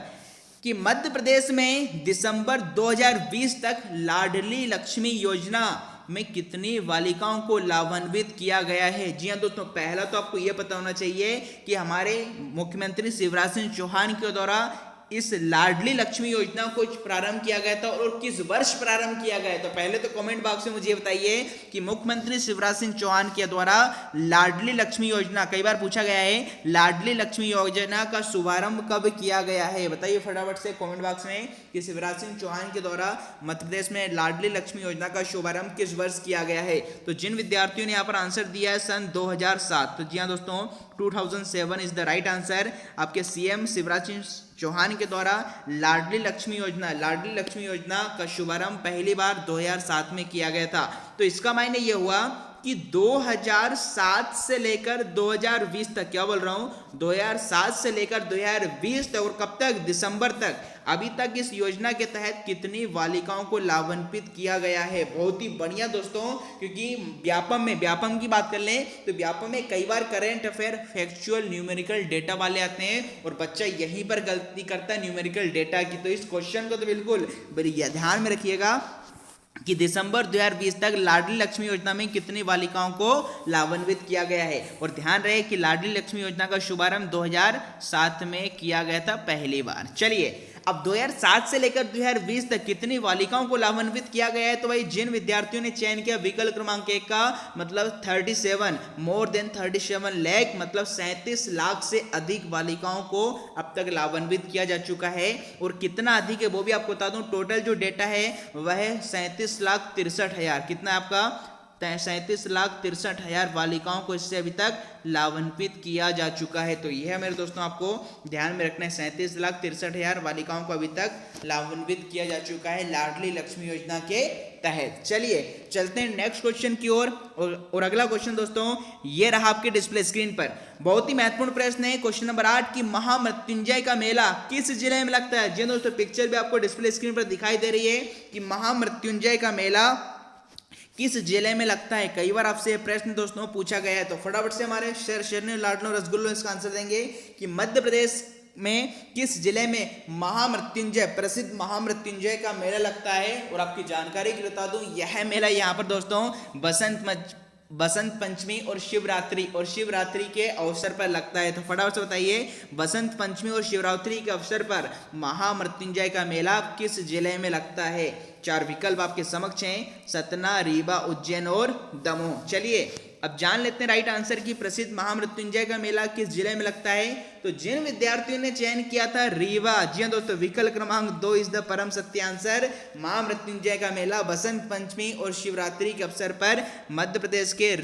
कि मध्य प्रदेश में दिसंबर 2020 तक लाडली लक्ष्मी योजना में कितनी बालिकाओं को लाभान्वित किया गया है। जी हाँ दोस्तों, पहला तो आपको यह पता होना चाहिए कि हमारे मुख्यमंत्री शिवराज सिंह चौहान के द्वारा इस लाडली लक्ष्मी योजना को प्रारंभ किया गया था और किस वर्ष प्रारंभ किया गया। तो पहले तो कमेंट बॉक्स में मुझे बताइए कि मुख्यमंत्री शिवराज सिंह चौहान के द्वारा लाडली लक्ष्मी योजना, कई बार पूछा गया है, लाडली लक्ष्मी योजना का शुभारंभ कब किया गया है। बताइए फटाफट से कमेंट बॉक्स में कि शिवराज सिंह चौहान के द्वारा मध्य प्रदेश में लाडली लक्ष्मी योजना का शुभारंभ किस वर्ष किया गया है। तो जिन विद्यार्थियों ने यहाँ पर आंसर दिया है सन 2007, तो जी हाँ दोस्तों 2007 इज द राइट आंसर। आपके सीएम शिवराज सिंह चौहान के द्वारा लाडली लक्ष्मी योजना का शुभारंभ पहली बार 2007 में किया गया था। तो इसका मायने ये हुआ कि 2007 से लेकर 2020 तक, क्या बोल रहा हूं, 2007 से लेकर 2020 तक, और कब तक, दिसंबर तक, अभी तक इस योजना के तहत कितनी बालिकाओं को लाभान्वित किया गया है। बहुत ही बढ़िया दोस्तों, क्योंकि व्यापम की बात कर लें तो व्यापम में कई बार current affair, factual, numerical data वाले आते हैं और बच्चा यहीं पर गलती करता है न्यूमेरिकल डेटा की। तो इस क्वेश्चन को तो बिल्कुल ध्यान में रखिएगा कि दिसंबर 2020 तक लाडली लक्ष्मी योजना में कितनी बालिकाओं को लाभान्वित किया गया है। और ध्यान रहे कि लाडली लक्ष्मी योजना का शुभारंभ 2007 में किया गया था पहली बार। चलिए अब 2007 से लेकर 2020 तक कितनी बालिकाओं को लाभान्वित किया गया है। तो भाई जिन विद्यार्थियों ने चयन किया विकल्प क्रमांक 1 का मतलब 37, मोर देन 37 लाख, मतलब 37 लाख से अधिक बालिकाओं को अब तक लाभान्वित किया जा चुका है। और कितना अधिक है वो भी आपको बता दूं, टोटल जो डेटा है वह 37,63,000, कितना है आपका, 37,63,000 बालिकाओं को इससे अभी तक लाभान्वित किया जा चुका है। तो यह मेरे दोस्तों आपको ध्यान में रखना है, 37,63,000 बालिकाओं को अभी तक लाभान्वित किया जा चुका है लाडली लक्ष्मी योजना के तहत। चलिए चलते हैं नेक्स्ट क्वेश्चन की ओर। और अगला क्वेश्चन दोस्तों ये रहा आपके डिस्प्ले स्क्रीन पर। बहुत ही महत्वपूर्ण प्रश्न है, क्वेश्चन नंबर 8 की महामृत्युंजय का मेला किस जिले में लगता है। जी दोस्तों पिक्चर भी आपको डिस्प्ले स्क्रीन पर दिखाई दे रही है कि महामृत्युंजय का मेला किस जिले में लगता है। कई बार आपसे प्रश्न दोस्तों पूछा गया है, तो फटाफट से हमारे शेरनी लाडलो रसगुल्लो इसका आंसर देंगे कि मध्य प्रदेश में किस जिले में महामृत्युंजय, प्रसिद्ध महामृत्युंजय का मेला लगता है। और आपकी जानकारी के लिए बता दूं, यह मेला यहाँ पर दोस्तों बसंत पंचमी और शिवरात्रि के अवसर पर लगता है। तो फटाफट से बताइए, बसंत पंचमी और शिवरात्रि के अवसर पर महामृत्युंजय का मेला किस जिले में लगता है? 4 विकल्प आपके समक्ष हैं, सतना, रीवा, उज्जैन और दमोह। चलिए अब जान लेते हैं राइट आंसर की प्रसिद्ध महामृत्युंजय का मेला किस जिले में लगता है। तो जिन विद्यार्थियों ने चयन किया था रीवा, जी हाँ दोस्तों, विकल्प क्रमांक 2 इज द परम सत्य आंसर। महामृत्युंजय का मेला बसंत पंचमी और शिवरात्रि के अवसर पर मध्य प्रदेश के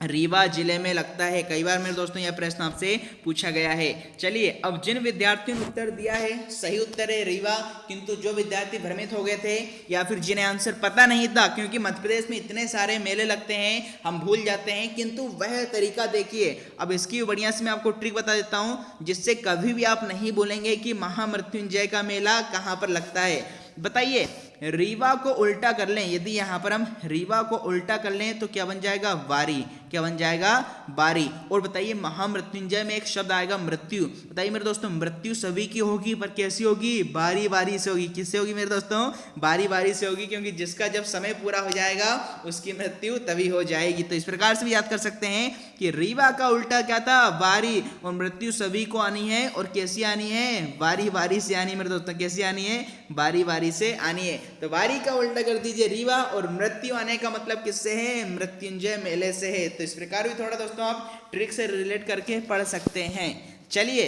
रीवा जिले में लगता है। कई बार मेरे दोस्तों यह प्रश्न आपसे पूछा गया है। चलिए अब जिन विद्यार्थियों ने उत्तर दिया है, सही उत्तर है रीवा, किंतु जो विद्यार्थी भ्रमित हो गए थे या फिर जिन्हें आंसर पता नहीं था, क्योंकि मध्य प्रदेश में इतने सारे मेले लगते हैं हम भूल जाते हैं, किंतु वह तरीका देखिए। अब इसकी बढ़िया से मैं आपको ट्रिक बता देता हूं, जिससे कभी भी आप नहीं बोलेंगे कि महामृत्युंजय का मेला कहां पर लगता है। बताइए, रीवा को उल्टा कर लें, यदि यहां पर हम रीवा को उल्टा कर लें तो क्या बन जाएगा? वारी। क्या बन जाएगा? बारी। और बताइए, महामृत्युंजय में एक शब्द आएगा मृत्यु। बताइए मेरे दोस्तों, मृत्यु सभी की होगी, पर कैसी होगी? बारी बारी से होगी। किससे होगी मेरे दोस्तों? बारी बारी से होगी, क्योंकि जिसका जब समय पूरा हो जाएगा उसकी मृत्यु तभी हो जाएगी। तो इस प्रकार से भी याद कर सकते हैं कि रीवा का उल्टा क्या था? बारी। और मृत्यु सभी को आनी है, और कैसी आनी है? बारी बारी से आनी है मेरे दोस्तों। कैसी आनी है? बारी बारी से आनी है। तो बारी का उल्टा कर दीजिए रीवा, और मृत्यु आने का मतलब किससे है? मृत्युंजय मेले से है। तो इस प्रकार भी थोड़ा दोस्तों आप ट्रिक से रिलेट करके पढ़ सकते हैं। चलिए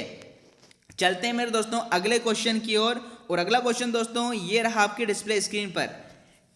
चलते हैं मेरे दोस्तों अगले क्वेश्चन की ओर। और अगला क्वेश्चन दोस्तों ये रहा आपके डिस्प्ले स्क्रीन पर,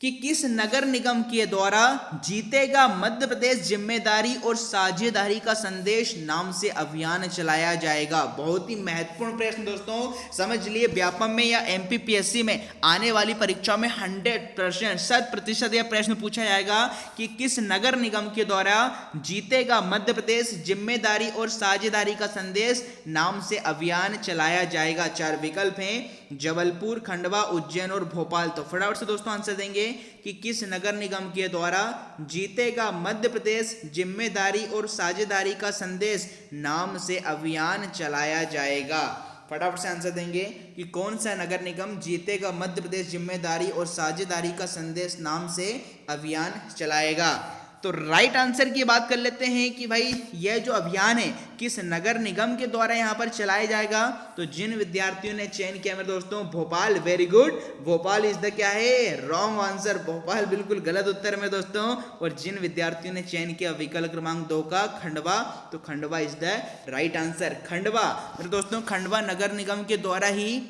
कि किस नगर निगम के द्वारा जीतेगा मध्य प्रदेश जिम्मेदारी और साझेदारी का संदेश नाम से अभियान चलाया जाएगा? बहुत ही महत्वपूर्ण प्रश्न दोस्तों, समझ लिए। व्यापम में या एमपीपीएससी में आने वाली परीक्षाओं में 100% 100% यह प्रश्न पूछा जाएगा कि किस नगर निगम के द्वारा जीतेगा मध्य प्रदेश जिम्मेदारी और साझेदारी का संदेश नाम से अभियान चलाया जाएगा। 4 विकल्प हैं, जबलपुर, खंडवा, उज्जैन और भोपाल। तो फटाफट से दोस्तों आंसर देंगे कि किस नगर निगम के द्वारा जीतेगा मध्य प्रदेश जिम्मेदारी और साझेदारी का संदेश नाम से अभियान चलाया जाएगा। फटाफट से आंसर देंगे कि कौन सा नगर निगम जीतेगा मध्य प्रदेश जिम्मेदारी और साझेदारी का संदेश नाम से अभियान चलाएगा। तो राइट आंसर की बात कर लेते हैं कि भाई यह जो अभियान है किस नगर निगम के द्वारा यहाँ पर चलाया जाएगा। तो जिन विद्यार्थियों ने चयन किया मेरे दोस्तों Bhopal, very good, Bhopal is the क्या है? Wrong answer. भोपाल बिल्कुल गलत उत्तर है मेरे दोस्तों। और जिन विद्यार्थियों ने चयन किया विकल्प क्रमांक 2 का खंडवा, तो Khandwa is the right answer. Khandwa मेरे दोस्तों, खंडवा नगर निगम के द्वारा ही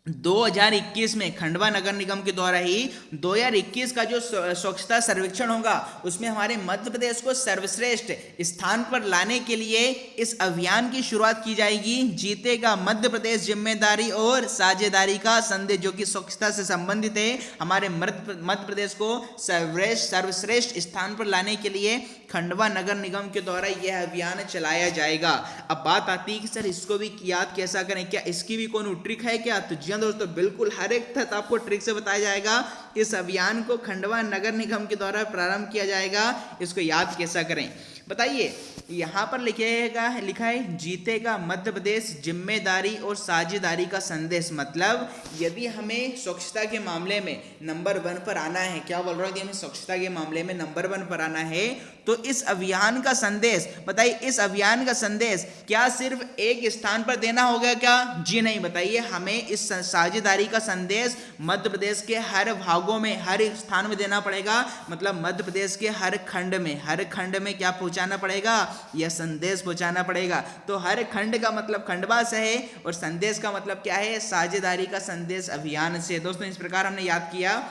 2021 में, खंडवा नगर निगम के द्वारा ही 2021 का जो स्वच्छता सर्वेक्षण होगा उसमें हमारे मध्य प्रदेश को सर्वश्रेष्ठ स्थान पर लाने के लिए इस अभियान की शुरुआत की जाएगी। जीतेगा मध्य प्रदेश जिम्मेदारी और साझेदारी का संदेश, जो कि स्वच्छता से संबंधित है। हमारे मध्य प्रदेश को सर्वश्रेष्ठ स्थान पर लाने के लिए खंडवा नगर निगम के द्वारा यह अभियान चलाया जाएगा। अब बात आती है कि सर इसको भी याद कैसा करें, क्या इसकी भी कोई ट्रिक है क्या? तो जी दोस्तों, बिल्कुल हर एक तथ्य आपको ट्रिक से बताया जाएगा। इस अभियान को खंडवा नगर निगम के द्वारा प्रारंभ किया जाएगा। इसको याद कैसा करें बताइए। यहाँ पर लिखा है जीतेगा मध्य प्रदेश जिम्मेदारी और साझेदारी का संदेश। मतलब यदि हमें स्वच्छता के मामले में नंबर 1 पर आना है, क्या बोल रहा हूँ, यदि हमें स्वच्छता के मामले में नंबर 1 पर आना है तो इस अभियान का संदेश, बताइए इस अभियान का संदेश क्या सिर्फ एक स्थान पर देना होगा क्या? जी नहीं। बताइए, हमें इस साझेदारी का संदेश मध्य प्रदेश के हर भागों में, हर एक स्थान में देना पड़ेगा। मतलब मध्य प्रदेश के हर खंड में क्या पहुंचाना पड़ेगा? यह संदेश पहुंचाना पड़ेगा। तो हर खंड का मतलब खंडवा से है, और संदेश का मतलब क्या है? साझेदारी का संदेश अभियान से। दोस्तों इस प्रकार हमने याद किया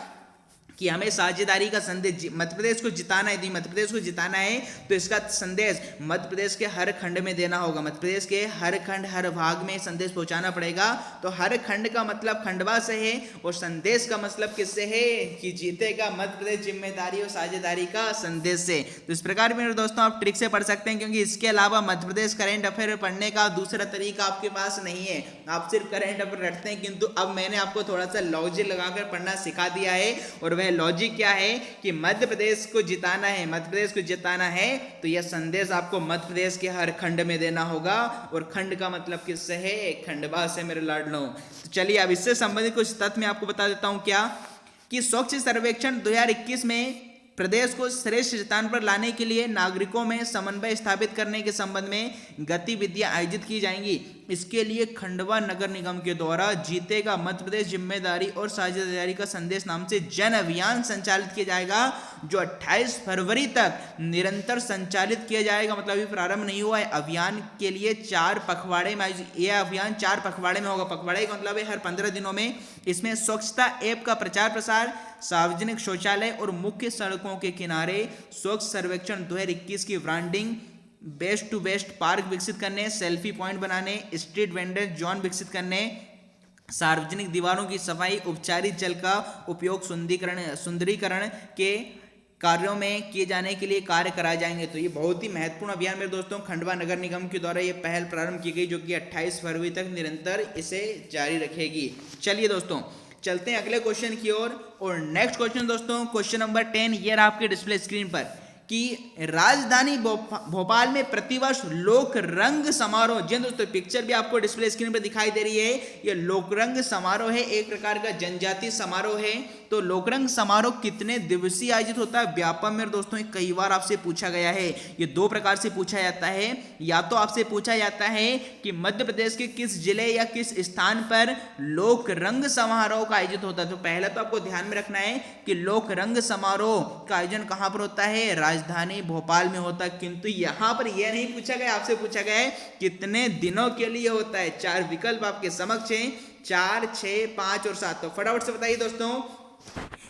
कि हमें साझेदारी का संदेश मध्य प्रदेश को जिताना है। यदि मध्य प्रदेश को जिताना है तो इसका संदेश मध्य प्रदेश के हर खंड में देना होगा। मध्य प्रदेश के हर खंड, हर भाग में संदेश पहुंचाना पड़ेगा। तो हर खंड का मतलब खंडवा से है, और संदेश का मतलब किससे है? कि जीतेगा मध्य प्रदेश जिम्मेदारी और साझेदारी का संदेश से। तो इस प्रकार मेरे दोस्तों आप ट्रिक से पढ़ सकते हैं, क्योंकि इसके अलावा मध्य प्रदेश करेंट अफेयर पढ़ने का दूसरा तरीका आपके पास नहीं है। आप सिर्फ करेंट अफेयर रटते हैं, किंतु अब मैंने आपको थोड़ा सा लॉजिक लगाकर पढ़ना सिखा दिया है। और वह लॉजिक क्या है कि मध्य प्रदेश को जिताना है, मध्य प्रदेश को जिताना है तो यह संदेश आपको मध्य प्रदेश के हर खंड में देना होगा। और खंड का मतलब किससे है? खंडवा से मेरे लाडलो। तो चलिए अब इससे संबंधित कुछ तथ्य मैं आपको बता देता हूं क्या, कि स्वच्छ सर्वेक्षण 2021 में प्रदेश को श्रेष्ठ स्थान पर लाने के लिए नागरिकों में समन्वय स्थापित करने के संबंध में गतिविधियां आयोजित की जाएंगी। इसके लिए खंडवा नगर निगम के द्वारा जीतेगा मध्य प्रदेश जिम्मेदारी और साझेदारी का संदेश नाम से जन अभियान संचालित किया जाएगा, जो 28 फरवरी तक निरंतर संचालित किया जाएगा। मतलब अभी प्रारंभ नहीं हुआ है अभियान के लिए, 4 पखवाड़े में यह अभियान 4 पखवाड़े में होगा। पखवाड़े का मतलब है हर 15 दिनों में। इसमें स्वच्छता ऐप का प्रचार प्रसार, सार्वजनिक शौचालय और मुख्य सड़कों के किनारे स्वच्छ सर्वेक्षण 2021 की branding, best to best park विकसित करने, सेल्फी पॉइंट बनाने, स्ट्रीट वेंडर जोन विकसित करने, सार्वजनिक दीवारों की सफाई, उपचारित जल का उपयोग सुंदरीकरण के कार्यों में किए जाने के लिए कार्य कराए जाएंगे। तो ये बहुत ही महत्वपूर्ण अभियान मेरे दोस्तों खंडवा नगर निगम के द्वारा ये पहल प्रारंभ की गई, जो कि 28 फरवरी तक निरंतर इसे जारी रखेगी। चलिए दोस्तों चलते हैं अगले क्वेश्चन की ओर। और नेक्स्ट क्वेश्चन दोस्तों, क्वेश्चन नंबर 10 ये रहा आपके डिस्प्ले स्क्रीन पर कि राजधानी भोपाल में प्रतिवर्ष लोक रंग समारोह, जी दोस्तों पिक्चर भी आपको डिस्प्ले स्क्रीन पर दिखाई दे रही है, ये लोक रंग समारोह है, एक प्रकार का जनजातीय समारोह है। तो लोकरंग समारोह कितने दिवसीय आयोजित होता है व्यापम में दोस्तों, कई बार आपसे पूछा गया है। ये 2 प्रकार से पूछा जाता है, या तो आपसे पूछा जाता है कि मध्य प्रदेश के किस जिले या किस स्थान पर लोक रंग समारोह का आयोजित होता है। तो पहला तो आपको ध्यान में रखना है कि लोक रंग समारोह का आयोजन कहां पर होता है, राजधानी भोपाल में होता है। किंतु यहां पर यह नहीं पूछा गया, आपसे पूछा गया है कितने दिनों के लिए होता है। 4 विकल्प आपके समक्ष हैं, 4, 6, 5 और 7। तो फटाफट से बताइए दोस्तों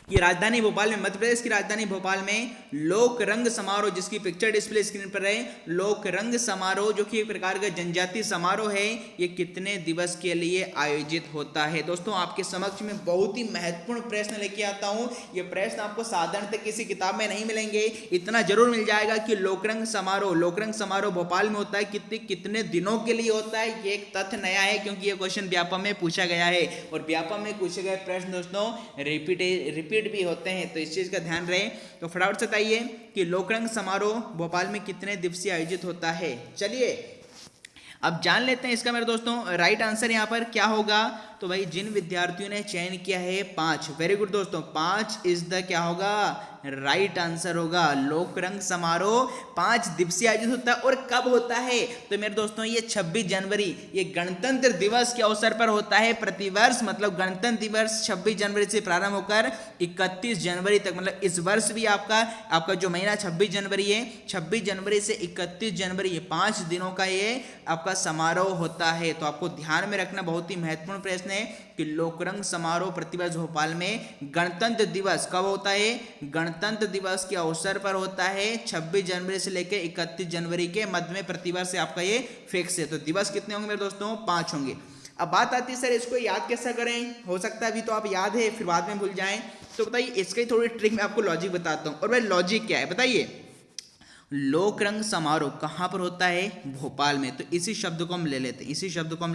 कि राजधानी भोपाल में, मध्य प्रदेश की राजधानी भोपाल में लोक रंग समारोह, जिसकी पिक्चर डिस्प्ले स्क्रीन पर है, लोक रंग समारोह जो कि एक प्रकार का जनजातीय समारोह है, ये कितने दिवस के लिए आयोजित होता है। दोस्तों आपके समक्ष में बहुत ही महत्वपूर्ण प्रश्न लेके आता हूं। ये प्रश्न आपको साधारणतः किसी किताब में नहीं मिलेंगे, इतना जरूर मिल जाएगा कि लोकरंग समारोह भोपाल में होता है, कितने दिनों के लिए होता है। ये एक तथ्य नया है क्योंकि ये क्वेश्चन व्यापम में पूछा गया है, और व्यापम में पूछे गए प्रश्न दोस्तों रिपीट भी होते हैं, तो इस चीज का ध्यान रहे। तो फटाफट से बताइए कि लोकरंग समारोह भोपाल में कितने दिवसीय आयोजित होता है। चलिए अब जान लेते हैं इसका मेरे दोस्तों राइट आंसर यहाँ पर क्या होगा। तो भाई जिन विद्यार्थियों ने चयन किया है 5, वेरी गुड दोस्तों, 5 इज द क्या होगा, राइट आंसर होगा। लोकरंग समारोह 5 दिवसीय आयोजित होता है। और कब होता है, तो मेरे दोस्तों ये 26 जनवरी, ये गणतंत्र दिवस के अवसर पर होता है प्रतिवर्ष। मतलब गणतंत्र दिवस 26 जनवरी से प्रारंभ होकर 31 जनवरी तक, मतलब इस वर्ष भी आपका जो महीना 26 जनवरी है, 26 जनवरी से 31 जनवरी, ये 5 दिनों का ये आपका समारोह होता है। तो आपको ध्यान में रखना, बहुत ही महत्वपूर्ण प्रश्न है कि लोकरंग समारोह प्रतिवर्ष भोपाल में गणतंत्र दिवस कब होता है, गणतंत्र दिवस के अवसर पर होता है 26 जनवरी से लेकर 31 जनवरी के मध्य में प्रतिवर्ष से आपका ये फिक्स है। तो दिवस कितने होंगे मेरे दोस्तों, 5 होंगे। अब बात आती है सर इसको याद कैसे करें, हो सकता है अभी तो आप याद है फिर बाद में भूल जाएं। तो बताइए इसकी थोड़ी ट्रिक मैं आपको लॉजिक बताता हूं। और भाई लॉजिक क्या है बताइए, लोकरंग समारोह कहां पर होता है, भोपाल में। तो इसी शब्द को हम ले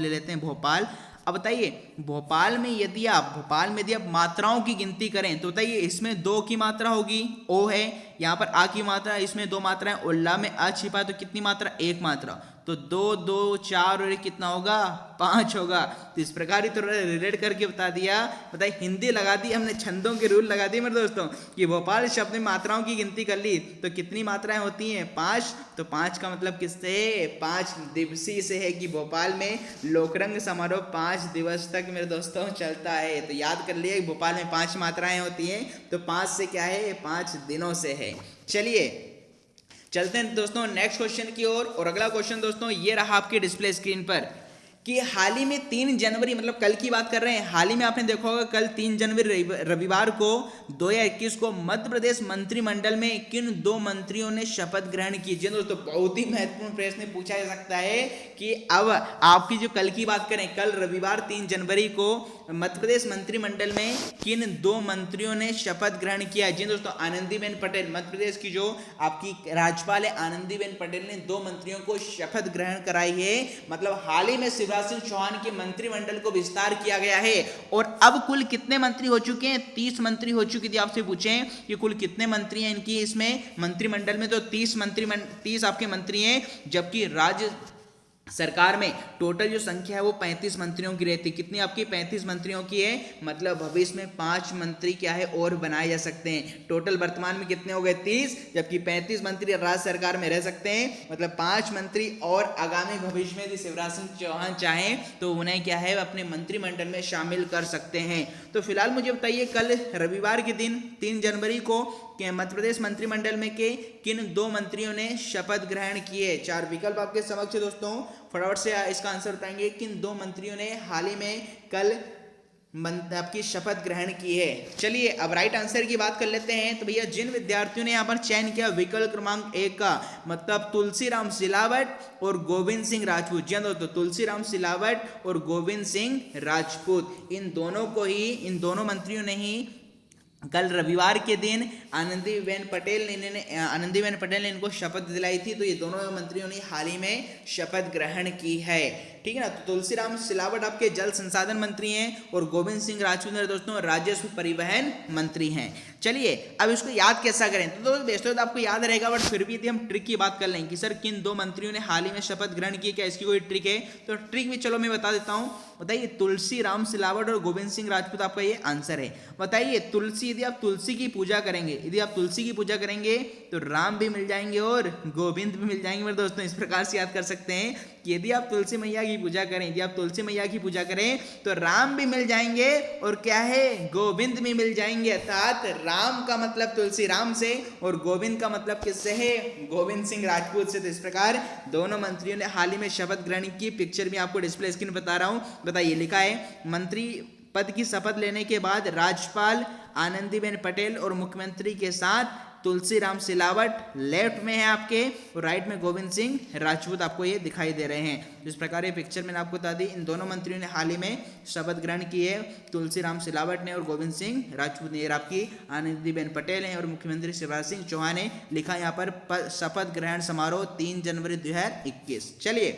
लेते हैं भोपाल। अब बताइए भोपाल में यदि आप मात्राओं की गिनती करें तो बताइए इसमें 2 की मात्रा होगी, ओ है, यहाँ पर आ की मात्रा, इसमें 2 मात्राएं, उल्ला में अ छिपा, तो कितनी मात्रा, 1 मात्रा। तो 2, 2, 4 और कितना होगा, 5 होगा। तो इस प्रकार ही तो रिलेट करके बता दिया। बताइए हिंदी लगा दी हमने, छंदों के रूल लगा दिए मेरे दोस्तों कि भोपाल शब्द में मात्राओं की गिनती कर ली तो कितनी मात्राएं होती हैं, 5। तो 5 का मतलब किससे, 5 दिवसीय से है कि भोपाल में लोकरंग समारोह 5 दिवस तक मेरे दोस्तों चलता है। तो याद कर लिए भोपाल में 5 मात्राएं होती हैं, तो 5 से क्या है, 5 दिनों से है। चलिए चलते हैं दोस्तों नेक्स्ट क्वेश्चन की ओर। और अगला क्वेश्चन दोस्तों ये रहा आपके डिस्प्ले स्क्रीन पर कि हाल ही में 3 जनवरी, मतलब कल की बात कर रहे हैं, हाल ही में आपने देखा होगा कल 3 जनवरी रविवार को 2021 को मध्य प्रदेश मंत्रिमंडल में किन 2 मंत्रियों ने शपथ ग्रहण की। जी दोस्तों बहुत ही महत्वपूर्ण प्रश्न पूछा जा सकता है कि अब आपकी जो कल की बात करें, कल रविवार 3 जनवरी को मध्य प्रदेश मंत्रिमंडल में किन 2 मंत्रियों ने शपथ ग्रहण किया। जी दोस्तों आनंदीबेन पटेल, मध्य प्रदेश की जो आपकी राज्यपाल है आनंदीबेन पटेल ने 2 मंत्रियों को शपथ ग्रहण कराई है। मतलब हाल ही में शिवराज सिंह चौहान के मंत्रिमंडल को विस्तार किया गया है। और अब कुल कितने मंत्री हो चुके हैं, 30 मंत्री हो चुके थे। आपसे पूछें कि कुल कितने मंत्री हैं इनकी इसमें मंत्रिमंडल में, तो 30 आपके मंत्री हैं। जबकि राज्य सरकार में टोटल जो संख्या है वो 35 मंत्रियों की रहती है। कितनी आपकी 35 मंत्रियों की है, मतलब भविष्य में 5 मंत्री क्या है और बनाए जा सकते हैं। टोटल वर्तमान में कितने हो गए 30, जबकि 35 मंत्री राज्य सरकार में रह सकते हैं, मतलब 5 मंत्री और आगामी भविष्य में यदि शिवराज सिंह चौहान चाहें तो उन्हें क्या है अपने मंत्रिमंडल में शामिल कर सकते हैं। तो फिलहाल मुझे बताइए कल रविवार के दिन 3 जनवरी को मध्य प्रदेश मंत्रिमंडल में के किन 2 मंत्रियों ने शपथ ग्रहण किए। 4 विकल्प आपके समक्ष है दोस्तों, फटाफट से इसका आंसर बताएंगे। किन 2 मंत्रियों ने हाल ही में कल आपकी शपथ ग्रहण की है। चलिए अब राइट आंसर की बात कर लेते हैं। तो भैया जिन विद्यार्थियों ने यहाँ पर चयन किया विकल्प क्रमांक 1 का, मतलब तुलसीराम सिलावट और गोविंद सिंह राजपूत। जी दोस्तों, तुलसीराम सिलावट और गोविंद सिंह राजपूत, इन दोनों मंत्रियों ने ही कल रविवार के दिन आनंदीबेन पटेल ने इनको शपथ दिलाई थी। तो ये दोनों मंत्रियों ने हाल ही में शपथ ग्रहण की है, ठीक है ना। तो तुलसीराम सिलावट आपके जल संसाधन मंत्री हैं और गोविंद सिंह राजपूत दोस्तों राजस्व परिवहन मंत्री हैं। चलिए अब इसको याद कैसा करें, तो दोस्तों आपको याद रहेगा, बट फिर भी यदि हम ट्रिक की बात कर लें कि सर किन 2 मंत्रियों ने हाल ही में शपथ ग्रहण की, क्या इसकी कोई ट्रिक है, तो ट्रिक भी चलो मैं बता देता हूं। बताइए, तुलसीराम सिलावट और गोविंद सिंह राजपूत आपका ये आंसर है। बताइए, यदि आप तुलसी की पूजा करेंगे तो राम भी मिल जाएंगे और गोविंद भी मिल जाएंगे मेरे दोस्तों। इस प्रकार से याद कर सकते हैं कि यदि आप तुलसी मैया की पूजा करें तो राम भी मिल जाएंगे और क्या है, गोविंद भी मिल जाएंगे। अर्थात राम का मतलब तुलसी राम से और गोविंद का मतलब किससे है, गोविंद सिंह राजपूत से। तो इस प्रकार दोनों मंत्रियों ने हाल ही में शपथ ग्रहण की। पिक्चर भी आपको डिस्प्ले स्क्रीन बता रहा हूं। बताइए, लिखा है मंत्री पद की शपथ लेने के बाद राज्यपाल आनंदीबेन पटेल और मुख्यमंत्री के साथ तुलसीराम सिलावट लेफ्ट में है आपके और राइट में गोविंद सिंह राजपूत आपको ये दिखाई दे रहे हैं। इस प्रकार ये पिक्चर मैंने आपको बता दी, इन दोनों मंत्रियों ने हाल ही में शपथ ग्रहण की है, तुलसीराम सिलावट ने और गोविंद सिंह राजपूत ने। आपकी आनंदीबेन पटेल हैं और मुख्यमंत्री शिवराज सिंह चौहान ने। लिखा यहाँ पर शपथ ग्रहण समारोह 3 जनवरी 2021। चलिए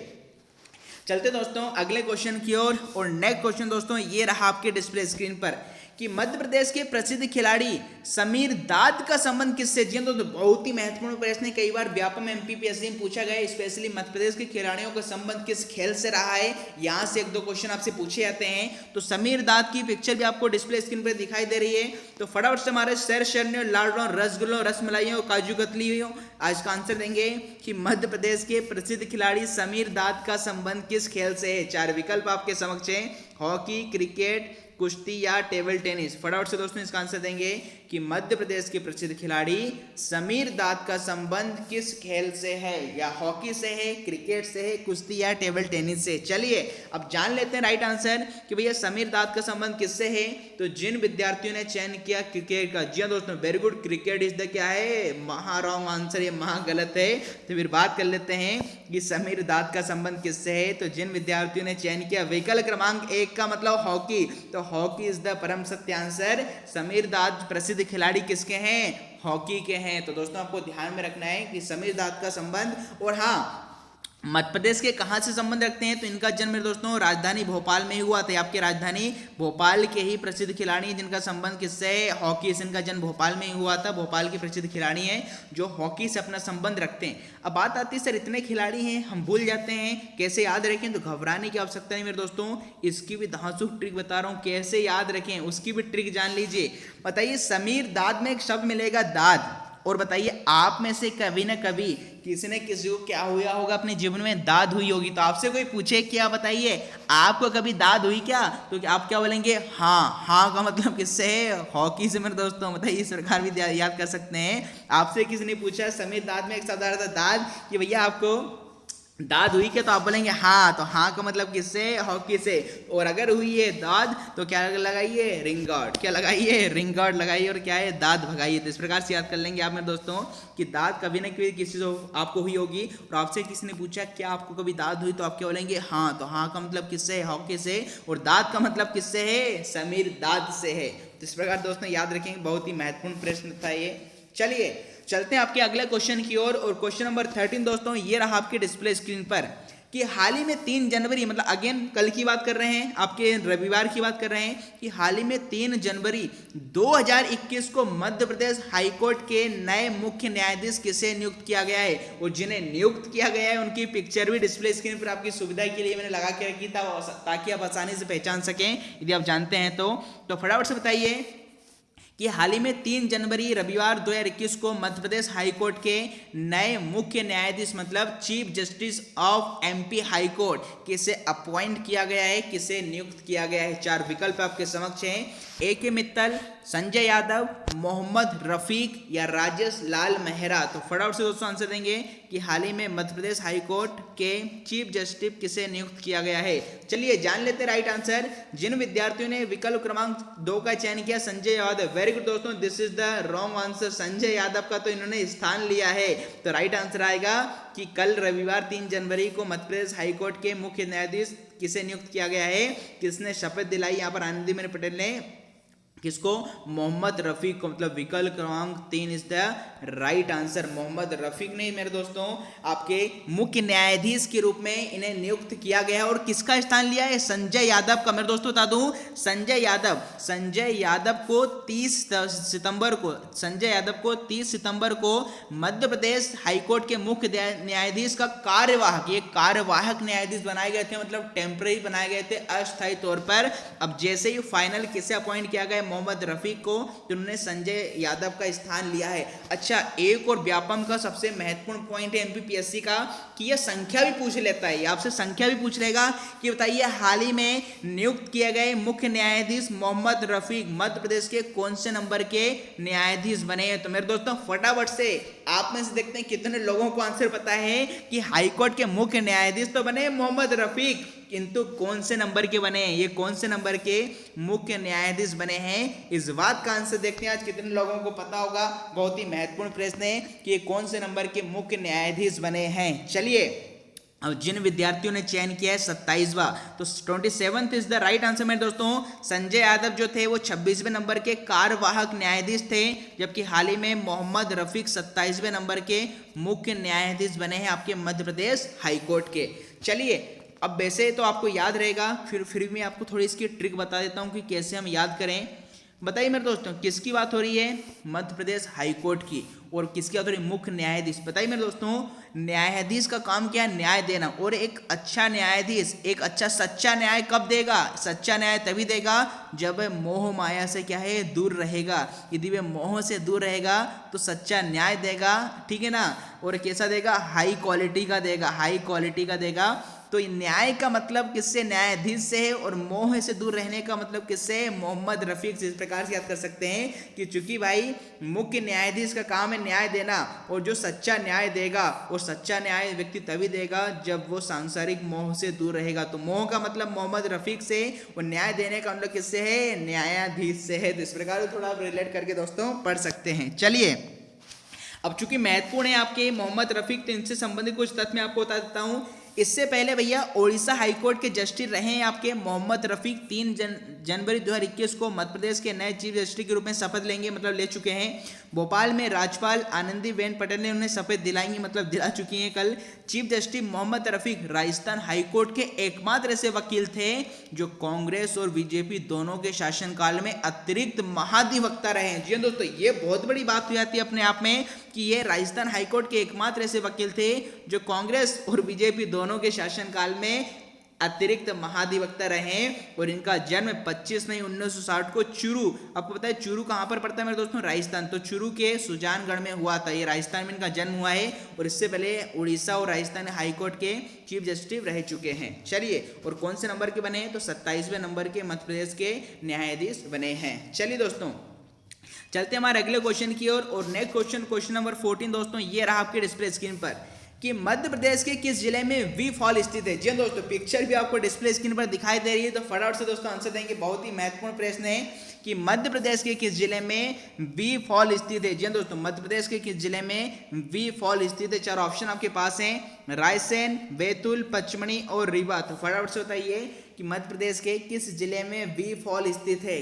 चलते दोस्तों अगले क्वेश्चन की ओर। और नेक्स्ट क्वेश्चन दोस्तों ये रहा आपके डिस्प्ले स्क्रीन पर कि मध्य प्रदेश के प्रसिद्ध खिलाड़ी समीर दाद का संबंध किससे। जी तो बहुत ही महत्वपूर्ण प्रश्न है, कई बार व्यापक में एमपीपीएससी में पूछा गया है। स्पेशली मध्य प्रदेश के खिलाड़ियों का संबंध किस खेल से रहा है, यहाँ से 1-2 क्वेश्चन आपसे पूछे जाते हैं। तो समीर दाद की पिक्चर भी आपको डिस्प्ले स्क्रीन पर दिखाई दे रही है। तो फटाफट से हमारे शहर शरनियों, लाडलों, रसगुल्लों, रसमलाइयों, काजू कतलियों आज का आंसर देंगे कि मध्य प्रदेश के प्रसिद्ध खिलाड़ी समीर दाद का संबंध किस खेल से है। 4 विकल्प आपके समक्ष हैं, हॉकी, क्रिकेट, कुश्ती या टेबल टेनिस। फटाफट से दोस्तों इसका आंसर देंगे कि मध्य प्रदेश के प्रसिद्ध खिलाड़ी समीर दाद का संबंध किस खेल से है, या हॉकी से है, क्रिकेट से है, कुश्ती या टेबल टेनिस से। चलिए अब जान लेते हैं राइट आंसर कि भैया समीर दाद का संबंध किससे है। तो जिन विद्यार्थियों ने चयन किया क्रिकेट का, जी दोस्तों very good, cricket is the क्या है, महा रॉन्ग आंसर, ये महा गलत है। तो फिर बात कर लेते हैं कि समीर दाद का संबंध किससे है। तो जिन विद्यार्थियों ने चयन किया विकल्प क्रमांक 1 का मतलब हॉकी, तो हॉकी इज द परम सत्य आंसर। समीर दाद प्रसिद्ध खिलाड़ी किसके हैं, हॉकी के हैं। तो दोस्तों आपको ध्यान में रखना है कि समीर दाद का संबंध, और हाँ मध्य प्रदेश के कहाँ से संबंध रखते हैं, तो इनका जन्म मेरे दोस्तों राजधानी भोपाल में ही हुआ था। आपके राजधानी भोपाल के ही प्रसिद्ध खिलाड़ी जिनका संबंध किससे है, हॉकी से। इनका जन्म भोपाल में ही हुआ था। भोपाल के प्रसिद्ध खिलाड़ी हैं जो हॉकी से अपना संबंध रखते हैं। अब बात आती है सर इतने खिलाड़ी हैं हम भूल जाते हैं, कैसे याद रखें। तो घबराने की आवश्यकता नहीं मेरे दोस्तों, इसकी भी धांसू ट्रिक बता रहा हूँ, कैसे याद रखें उसकी भी ट्रिक जान लीजिए। बताइए, समीर दाद में एक शब्द मिलेगा दाद, और बताइए आप में से कभी ना कभी किसी ने किसी को क्या हुआ होगा अपने जीवन में, दाद हुई होगी। तो आपसे कोई पूछे क्या, बताइए आपको कभी दाद हुई क्या, तो आप क्या बोलेंगे, हाँ। हाँ का मतलब किससे है, हॉकी से मेरे दोस्तों। बताइए इस प्रकार भी याद कर सकते हैं। आपसे किसी ने पूछा समीर दाद में एक शब्द आ रहा था दाद, कि भैया आपको दाद हुई क्या, तो आप बोलेंगे हाँ। तो हाँ का मतलब किससे, हॉकी से। और अगर हुई है दाद तो क्या लगाइए, रिंग गार्ड। क्या लगाइए, रिंग गार्ड लगाइए, और क्या है, दाद भगाइए। तो इस प्रकार से याद कर लेंगे आप मेरे दोस्तों कि दाद कभी ना कभी किसी से आपको हुई होगी। और आपसे किसी ने पूछा क्या आपको कभी दाद हुई, तो आप क्या बोलेंगे, हाँ। तो हाँ का मतलब किससे है, हॉकी से, और दाद का मतलब किससे है, समीर दाद से है। तो इस प्रकार दोस्तों याद रखेंगे, बहुत ही महत्वपूर्ण प्रश्न था ये। चलिए चलते हैं आपके अगले क्वेश्चन की ओर। और क्वेश्चन नंबर 13 दोस्तों ये रहा आपके डिस्प्ले स्क्रीन पर कि हाल ही में 3 जनवरी मतलब अगेन कल की बात कर रहे हैं, आपके रविवार की बात कर रहे हैं कि हाल ही में 3 जनवरी 2021 को मध्य प्रदेश हाईकोर्ट के नए मुख्य न्यायाधीश किसे नियुक्त किया गया है, और जिन्हें नियुक्त किया गया है उनकी पिक्चर भी डिस्प्ले स्क्रीन पर आपकी सुविधा के लिए मैंने लगा के रखी था ताकि आप आसानी से पहचान सकें यदि आप जानते हैं तो फटाफट से बताइए कि हाल ही में 3 जनवरी रविवार 2021 को मध्य प्रदेश हाईकोर्ट के नए मुख्य न्यायाधीश मतलब chief justice of MP high court किसे अपॉइंट किया गया है, किसे नियुक्त किया गया है। 4 विकल्प आपके समक्ष हैं, AK मित्तल, संजय यादव, मोहम्मद रफीक या राजेश लाल मेहरा। तो फटाफट से दोस्तों आंसर देंगे कि हाल ही में मध्य प्रदेश हाईकोर्ट के चीफ जस्टिस किसे नियुक्त किया गया है। चलिए जान लेते राइट आंसर। जिन विद्यार्थियों ने विकल्प क्रमांक 2 का चयन किया संजय यादव, वेरी गुड दोस्तों, this is the wrong answer. Sanjay Yadav का तो इन्होंने स्थान लिया है। तो राइट आंसर आएगा कि कल रविवार 3 जनवरी को मध्य प्रदेश हाईकोर्ट के मुख्य न्यायाधीश किसे नियुक्त किया गया है, किसने शपथ दिलाई यहाँ पर आनंदीबेन पटेल ने, किसको, मोहम्मद रफीक को। मतलब विकल्प क्रमांक 3 is the right answer. Mohammad Rafiq ने मेरे दोस्तों आपके मुख्य न्यायाधीश के रूप में इन्हें नियुक्त किया गया है। और किसका स्थान लिया है, संजय यादव का। मेरे दोस्तों बता दूं, संजय यादव को 30 सितंबर को मध्य प्रदेश हाईकोर्ट के मुख्य न्यायाधीश का कार्यवाहक न्यायाधीश बनाए गए थे, मतलब टेम्पररी बनाए गए थे, अस्थायी तौर पर। अब जैसे ही फाइनल किसे अपॉइंट किया गया, मोहम्मद रफीक को, तो उन्होंने संजय यादव का स्थान लिया है। अच्छा, एक और व्यापम का सबसे महत्वपूर्ण पॉइंट है एमपीपीएससी का कि यह संख्या भी पूछ लेता है, आपसे संख्या भी पूछ लेगा कि बताइए हाल ही में नियुक्त किए गए मुख्य न्यायाधीश मोहम्मद रफीक मध्य प्रदेश के कौन से नंबर के न्यायाधीश बने हैं। तो मेरे दोस्तों फटाफट से आप में से देखते हैं कितने लोगों को आंसर पता है कि हाईकोर्ट के मुख्य न्यायाधीश तो बने मोहम्मद रफीक, किंतु कौन से नंबर के बने हैं, ये कौन से नंबर के मुख्य न्यायाधीश बने हैं, इस बात का आंसर देखते हैं आज कितने लोगों को पता होगा। बहुत ही महत्वपूर्ण प्रश्न है कि ये कौन से नंबर के मुख्य न्यायाधीश बने हैं। चलिए, अब जिन विद्यार्थियों ने चयन किया है 27वां, तो 27th is the right answer मेरे दोस्तों। संजय यादव जो थे वो 26वें नंबर के कार्यवाहक न्यायाधीश थे, जबकि हाल ही में मोहम्मद रफीक 27वें नंबर के मुख्य न्यायाधीश बने हैं आपके मध्य प्रदेश हाईकोर्ट के। चलिए, अब वैसे तो आपको याद रहेगा, फिर मैं आपको थोड़ी इसकी ट्रिक बता देता हूँ कि कैसे हम याद करें। बताइए मेरे दोस्तों, किसकी बात हो रही है, मध्य प्रदेश हाईकोर्ट की, और किसकी बात हो रही है, मुख्य न्यायाधीश। बताइए मेरे दोस्तों, न्यायाधीश का काम क्या है, न्याय देना। और एक अच्छा न्यायाधीश एक अच्छा सच्चा न्याय कब देगा, सच्चा न्याय तभी देगा जब मोह माया से क्या है, दूर रहेगा। यदि वह मोह से दूर रहेगा तो सच्चा न्याय देगा, ठीक है ना। और कैसा देगा, हाई क्वालिटी का देगा, हाई क्वालिटी का देगा। तो न्याय का मतलब किससे, न्यायाधीश से है, और मोह से दूर रहने का मतलब किससे, मोहम्मद रफीक से। इस प्रकार से याद कर सकते हैं कि चूंकि भाई मुख्य न्यायाधीश का काम है न्याय देना, और जो सच्चा न्याय देगा, और सच्चा न्याय व्यक्ति तभी देगा जब वो सांसारिक मोह से दूर रहेगा। तो मोह का मतलब मोहम्मद रफीक से, और न्याय देने का मतलब किससे है, न्यायाधीश से है। तो इस प्रकार थोड़ा आप रिलेट करके दोस्तों पढ़ सकते हैं। चलिए, अब चूंकि महत्वपूर्ण है आपके मोहम्मद रफीक, तो इनसे संबंधित कुछ तथ्य मैं आपको बता देता हूँ। इससे पहले भैया ओडिशा हाईकोर्ट के जस्टिस रहे हैं आपके मोहम्मद रफीक। 3 जनवरी 2021 को मध्य प्रदेश के नए चीफ जस्टिस के रूप में शपथ लेंगे, मतलब ले चुके हैं। भोपाल में राज्यपाल आनंदीबेन पटेल ने उन्हें शपथ दिलाएंगी, मतलब दिला चुकी हैं कल। Chief justice Mohammad Rafiq Rajasthan high court के एकमात्र ऐसे वकील थे जो कांग्रेस और बीजेपी दोनों के शासनकाल में अतिरिक्त महाधिवक्ता रहे हैं। जी दोस्तों, ये बहुत बड़ी बात हो जाती है अपने आप में कि ये राजस्थान हाईकोर्ट के एकमात्र ऐसे वकील थे जो कांग्रेस और बीजेपी दोनों के शासनकाल में अतिरिक्त महाधिवक्ता रहे। और इनका जन्म 25 मई 1960 को चूरू, आपको पता है चूरू कहाँ पर पड़ता है मेरे दोस्तों, राजस्थान। तो चूरू के सुजानगढ़ में हुआ था, ये राजस्थान में इनका जन्म हुआ है। और इससे पहले उड़ीसा और राजस्थान हाईकोर्ट के चीफ जस्टिस रह चुके हैं। चलिए, और कौन से नंबर के बने हैं, तो 27वें नंबर के मध्य प्रदेश के न्यायाधीश बने हैं। चलिए दोस्तों, चलते हमारे अगले क्वेश्चन की ओर। और नेक्स्ट क्वेश्चन नंबर 14 दोस्तों, ये रहा आपके डिस्प्ले स्क्रीन पर कि मध्य प्रदेश के किस जिले में वी फॉल स्थित है। जी दोस्तों, पिक्चर भी आपको डिस्प्ले स्क्रीन पर दिखाई दे रही है, तो फटाफट से दोस्तों आंसर देंगे। बहुत ही महत्वपूर्ण प्रश्न है कि मध्य प्रदेश के किस जिले में वी फॉल स्थित है। जी दोस्तों, मध्य प्रदेश के किस जिले में वी फॉल स्थित है। 4 ऑप्शन आपके पास हैं, रायसेन, बैतूल, पचमढ़ी और रीवा। तो फटाफट से बताइए कि मध्य प्रदेश के किस जिले में वी फॉल स्थित है।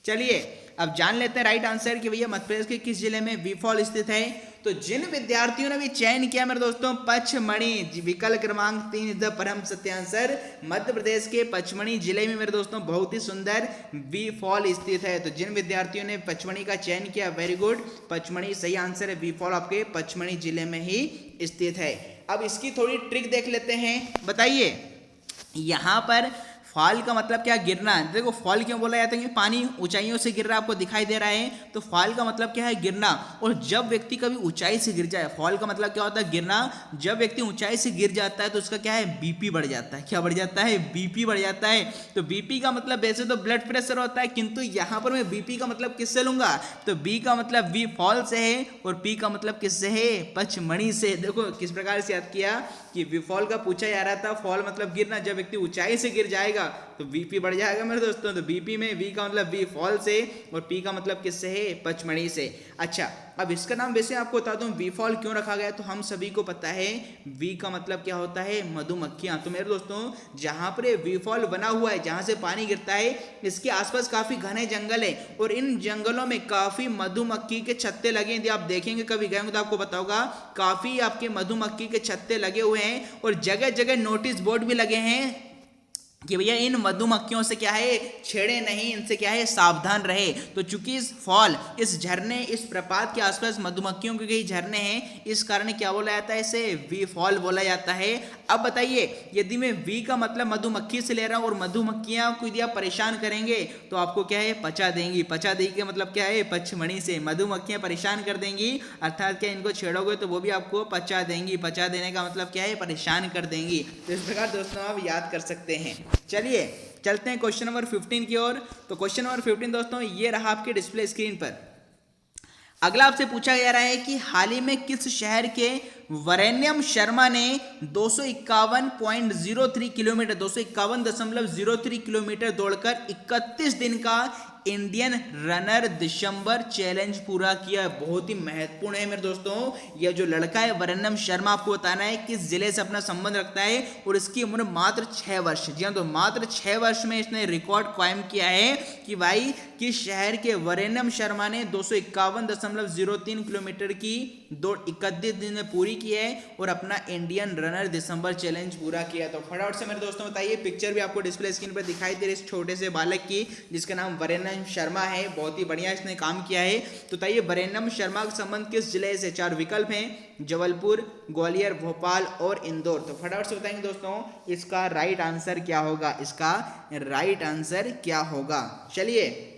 चलिए, अब जान लेते हैं राइट आंसर कि भैया मध्य प्रदेश के किस जिले में वी फॉल स्थित है। तो जिन विद्यार्थियों ने भी चयन किया मेरे दोस्तों पचमढ़ी, विकल्प क्रमांक 3 इज द परम सत्य आंसर। मध्य प्रदेश के पचमढ़ी जिले में मेरे दोस्तों बहुत ही सुंदर वी फॉल स्थित है। तो जिन विद्यार्थियों ने पचमढ़ी का चयन किया, वेरी गुड, पचमढ़ी सही आंसर है। वी फॉल आपके पचमढ़ी जिले में ही स्थित है। अब इसकी थोड़ी ट्रिक देख लेते हैं। बताइए यहां पर फॉल का मतलब क्या, गिरना। देखो फॉल क्यों बोला जाता है कि पानी ऊंचाइयों से गिर रहा है, आपको दिखाई दे रहा है, तो फॉल का मतलब क्या है, गिरना। और जब व्यक्ति कभी ऊंचाई से गिर जाए, फॉल का मतलब क्या होता है, गिरना। जब व्यक्ति ऊंचाई से गिर जाता है तो उसका क्या है, बीपी बढ़ जाता है। क्या बढ़ जाता है, बीपी बढ़ जाता है। तो बीपी का मतलब वैसे तो ब्लड प्रेशर होता है, किंतु यहां पर मैं बीपी का मतलब किससे लूंगा, तो बी का मतलब वी फॉल से है और पी का मतलब किससे है, पचमढ़ी से। देखो किस प्रकार से याद किया कि वी फॉल का पूछा जा रहा था, फॉल मतलब गिरना, जब व्यक्ति ऊंचाई से गिर जाएगा तो बीपी बढ़ जाएगा मेरे दोस्तों। तो बीपी में वी का मतलब वी फॉल से और पी का मतलब किससे है, पचमढ़ी से। अच्छा, अब इसका नाम वैसे आपको बता दूं वी फॉल क्यों रखा गया, तो हम सभी को पता है वी का मतलब क्या होता है, मधुमक्खियां। तो मेरे दोस्तों जहां पर वी फॉल बना हुआ है, जहां से पानी गिरता है, इसके आसपास काफी घने जंगल है और इन जंगलों में काफी मधुमक्खी के छत्ते लगे हैं। यदि आप देखेंगे कभी गए तो आपको पता होगा, काफी आपके मधुमक्खी के छत्ते लगे हुए हैं और जगह जगह नोटिस बोर्ड भी लगे हैं कि भैया इन मधुमक्खियों से क्या है, छेड़े नहीं, इनसे क्या है, सावधान रहे। तो चूंकि इस फॉल, इस झरने, इस प्रपात के आसपास मधुमक्खियों के कई झरने हैं, इस कारण क्या बोला जाता है, इसे वी फॉल बोला जाता है। अब बताइए यदि मैं वी का मतलब मधुमक्खी से ले रहा हूं और मधुमक्खियां को यदि आप परेशान करेंगे तो आपको क्या है, पचा देंगी। पचा देगी का मतलब क्या है, पचमढ़ी से। मधुमक्खियां परेशान कर देंगी अर्थात क्या, इनको छेड़ोगे तो वो भी आपको पचा देंगी। पचा देने का मतलब क्या है, परेशान कर देंगी। तो इस प्रकार दोस्तों आप याद कर सकते हैं। चलिए चलते हैं क्वेश्चन नंबर 15 की ओर। तो क्वेश्चन नंबर 15 दोस्तों ये रहा आपके डिस्प्ले स्क्रीन पर। अगला आपसे पूछा जा रहा है कि हाल ही में किस शहर के वरेण्यम शर्मा ने 251.03 किलोमीटर 251.03 किलोमीटर दौड़कर 31 दिन का इंडियन रनर दिसंबर चैलेंज पूरा किया। बहुत ही महत्वपूर्ण है मेरे दोस्तों। यह जो लड़का है वरेण्यम शर्मा, आपको बताना है किस जिले से अपना संबंध रखता है और इसकी उम्र मात्र 6 वर्ष। जी हाँ, तो मात्र 6 वर्ष में इसने रिकॉर्ड कायम किया है कि भाई किस शहर के वरेण्यम शर्मा ने 251.03 किलोमीटर की दौड़ 31 दिन में पूरी की है और अपना इंडियन रनर दिसंबर चैलेंज पूरा किया। तो फटाफट से मेरे दोस्तों बताइए, पिक्चर भी आपको डिस्प्ले स्क्रीन पर दिखाई दे रही है इस छोटे से बालक की जिसका नाम वरेण्यम शर्मा है। बहुत ही बढ़िया इसने काम किया है। तो बताइए वरेण्यम शर्मा का संबंध किस जिले से, 4 विकल्प हैं, जबलपुर, ग्वालियर, भोपाल और इंदौर। तो फटाफट से बताएंगे दोस्तों इसका राइट आंसर क्या होगा, इसका राइट आंसर क्या होगा। चलिए